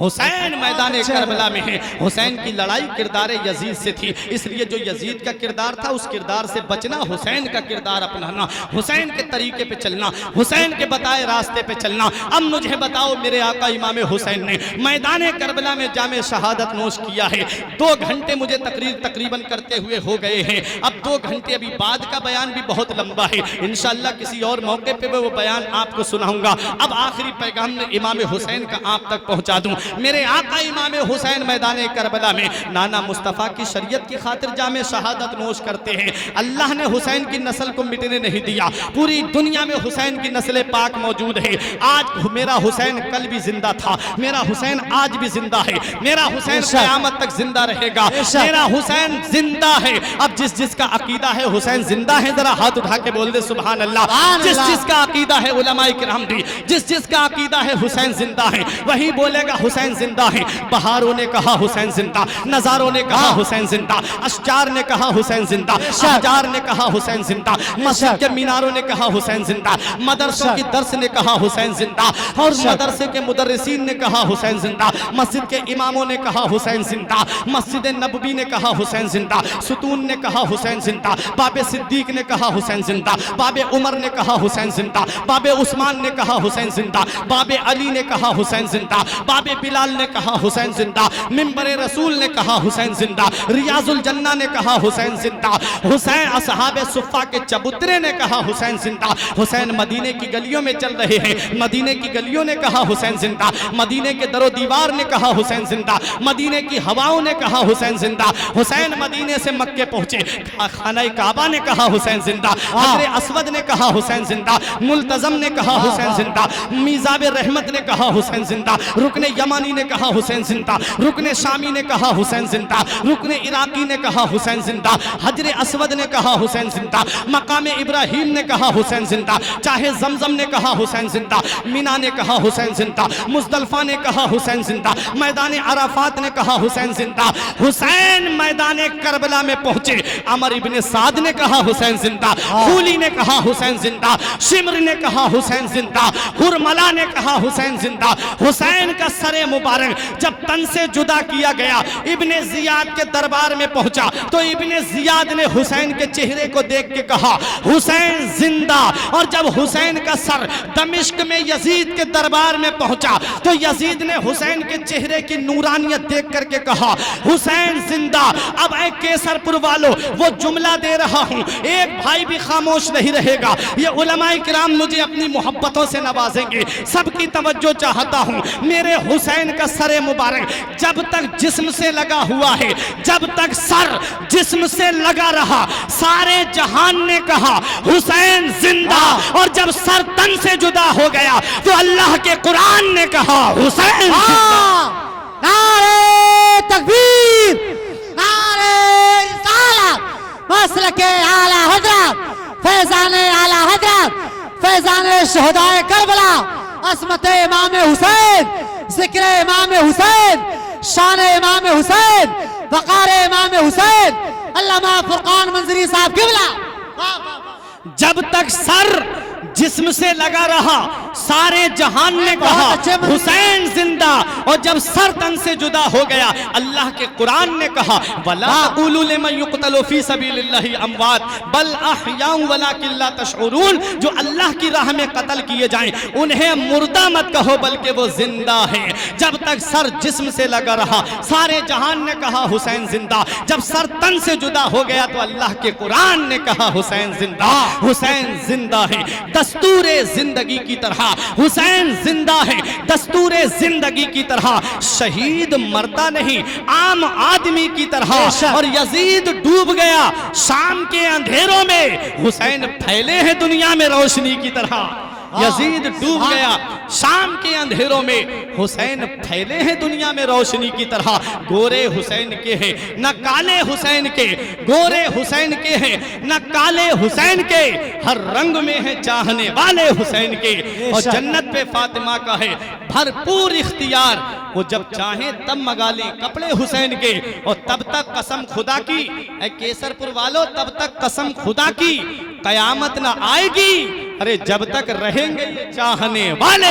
حسین میدان کربلا میں ہے. حسین کی لڑائی کردار یزید سے تھی، اس لیے جو یزید کا کردار تھا اس کردار سے بچنا، حسین کا کردار اپنانا، حسین کے طریقے پہ چلنا، حسین کے بتائے راستے پہ چلنا. اب مجھے بتاؤ میرے آقا امام حسین نے میدان کربلا میں جام شہادت نوش کیا ہے. 2 گھنٹے مجھے تقریباً کرتے ہوئے ہو گئے ہیں. اب 2 گھنٹے ابھی بعد کا بیان بھی بہت لمبا ہے، انشاءاللہ کسی اور موقع پہ وہ بیان آپ کو سناؤں گا. اب آخری پیغام نے امام حسین کا آپ تک پہنچا دوں. میرے آقا امام حسین میدان کربلا میں نانا مصطفیٰ کی شریعت کی خاطر جام شہادت نوش کرتے ہیں. اللہ نے حسین کی نسل کو مٹنے نہیں دیا، پوری دنیا میں حسین کی نسل پاک موجود ہے. آج میرا حسین کل بھی زندہ تھا، میرا حسین آج بھی زندہ ہے، میرا حسین قیامت تک زندہ رہے گا، میرا حسین زندہ ہے. اب جس کا عقیدہ ہے حسین زندہ ہے ذرا ہاتھ اٹھا کے بول دے سبحان اللہ. جس کا عقیدہ ہے علماء کرام دی، جس کا عقیدہ ہے حسین زندہ ہے وہی بولے گا حسین زندہ ہے. بہاروں نے کہا حسین زندہ، نظاروں نے کہا حسین زندہ، اشجار نے کہا حسین زندہ، احجار نے کہا حسین زندہ، مسجد کے میناروں نے کہا حسین زندہ، مدرسوں کی درس نے کہا حسین زندہ، اور مدرسے کے مدرسین نے کہا حسین زندہ، مسجد کے اماموں نے کہا حسین زندہ، مسجد نبوی نے کہا حسین زندہ، ستون نے کہا حسین زندہ، باب صدیق نے کہا حسین زندہ، باب عمر نے کہا حسین زندہ، باب عثمان نے کہا حسین زندہ، باب علی نے کہا حسین زندہ، باب بلال نے کہا حسین زندہ، منبر رسول نے کہا حسین زندہ، ریاض الجنہ نے کہا حسین زندہ، حسین اصحاب صفہ کے چبوترے نے کہا حسین زندہ. حسین مدینے کی گلیوں میں چل رہے ہیں، مدینے کی گلیوں نے کہا حسین زندہ، مدینے کے در و دیوار نے کہا حسین زندہ، مدینے کی ہواؤں نے کہا حسین زندہ. حسین مدینے سے مکے پہنچے، خانہ کعبہ نے کہا حسین زندہ، حجر اسود نے کہا حسین زندہ، ملتزم نے کہا حسین زندہ، میزاب رحمت نے کہا حسین زندہ، رکن یمانی نے کہا حسین زندہ، رکن شامی نے کہا حسین زندہ، رکن عراقی نے کہا حسین زندہ، حجر اسود نے کہا حسین زندہ، مقام ابراہیم نے کہا حسین زندہ، چاہے زمزم نے کہا حسین زندہ، مینا نے کہا حسین زندہ، مزدلفہ نے کہا حسین زندہ، میدان عرفات نے کہا حسین زندہ. حسین میدان کربلا میں پہنچے، عمر ابن سعد نے کہا حسین زندہ، خولی نے کہا حسین زندہ، شمر نے کہا حسین زندہ، ہرملا نے کہا حسین زندہ. حسین کا سر مبارک جب تن سے جدا کیا گیا، ابن زیاد کے دربار میں پہنچا تو ابن زیاد نے حسین کے چہرے کو دیکھ کے کہا حسین زندہ. اور جب حسین کا سر دمشق میں یزید کے دربار میں پہنچا تو یزید نے حسین کے چہرے کی نورانیت دیکھ کر کے کہا حسین زندہ. اب اے کیسر پور والو وہ جملہ دے رہا ہوں، ایک بھائی بھی خاموش نہیں رہے گا. یہ علماء کرام مجھے اپنی محبتوں سے نوازیں گے، سب کی توجہ چاہتا ہوں. میرے حسین کا سر مبارک جب تک جسم سے لگا ہوا ہے، جب تک سر جسم سے لگا رہا، سارے جہان نے کہا حسین زندہ. اور جب سر تن سے جدا ہو گیا تو اللہ کے قرآن نے کہا حسین زندہ. نعرہ تکبیر، نعرہ رسالت، مسلک اعلی حضرت، فیضان اعلی حضرت، فیضان شہدائے کربلا، عصمت امام حسین، ذکر امام حسین، شان امام حسین، وقار امام حسین، علامہ فرقان منظری صاحب قبلہ. جب تک سر جسم سے لگا رہا سارے جہان نے کہا حسین زندہ. اور جب سر تن سے جدا ہو گیا اللہ کے قرآن نے کہا وَلَا تَقُولُوا لِمَنْ يُقْتَلُ فِي سَبِيلِ اللَّهِ أَمْوَاتٌ بَلْ أَحْيَاءٌ وَلَكِنْ لَا تَشْعُرُونَ. جو اللہ کی راہ میں قتل کیے جائیں انہیں مردہ مت کہو بلکہ وہ زندہ ہیں. جب تک سر جسم سے لگا رہا سارے جہان نے کہا حسین زندہ. جب سر تن سے جدا ہو گیا تو اللہ کے قرآن نے کہا حسین زندہ. حسین زندہ ہے دستور زندگی کی طرح، حسین زندہ ہے دستور زندگی کی طرح. شہید مرتا نہیں عام آدمی کی طرح. اور یزید ڈوب گیا شام کے اندھیروں میں، حسین پھیلے ہیں دنیا میں روشنی کی طرح. یزید ڈوب گیا شام کے اندھیروں میں، حسین پھیلے ہیں دنیا میں روشنی کی طرح. گورے حسین کے ہیں نہ کالے حسین کے، گورے حسین کے ہیں نہ کالے حسین کے، ہر رنگ میں ہیں چاہنے والے حسین کے. اور جنت پہ فاطمہ کا ہے بھرپور اختیار، وہ جب چاہیں تب منگا لیں کپڑے حسین کے. اور تب تک قسم خدا کی، اے کیسر پور والو تب تک قسم خدا کی قیامت نہ آئے گی. ارے جب تک رہیں گے یہ چاہنے والے،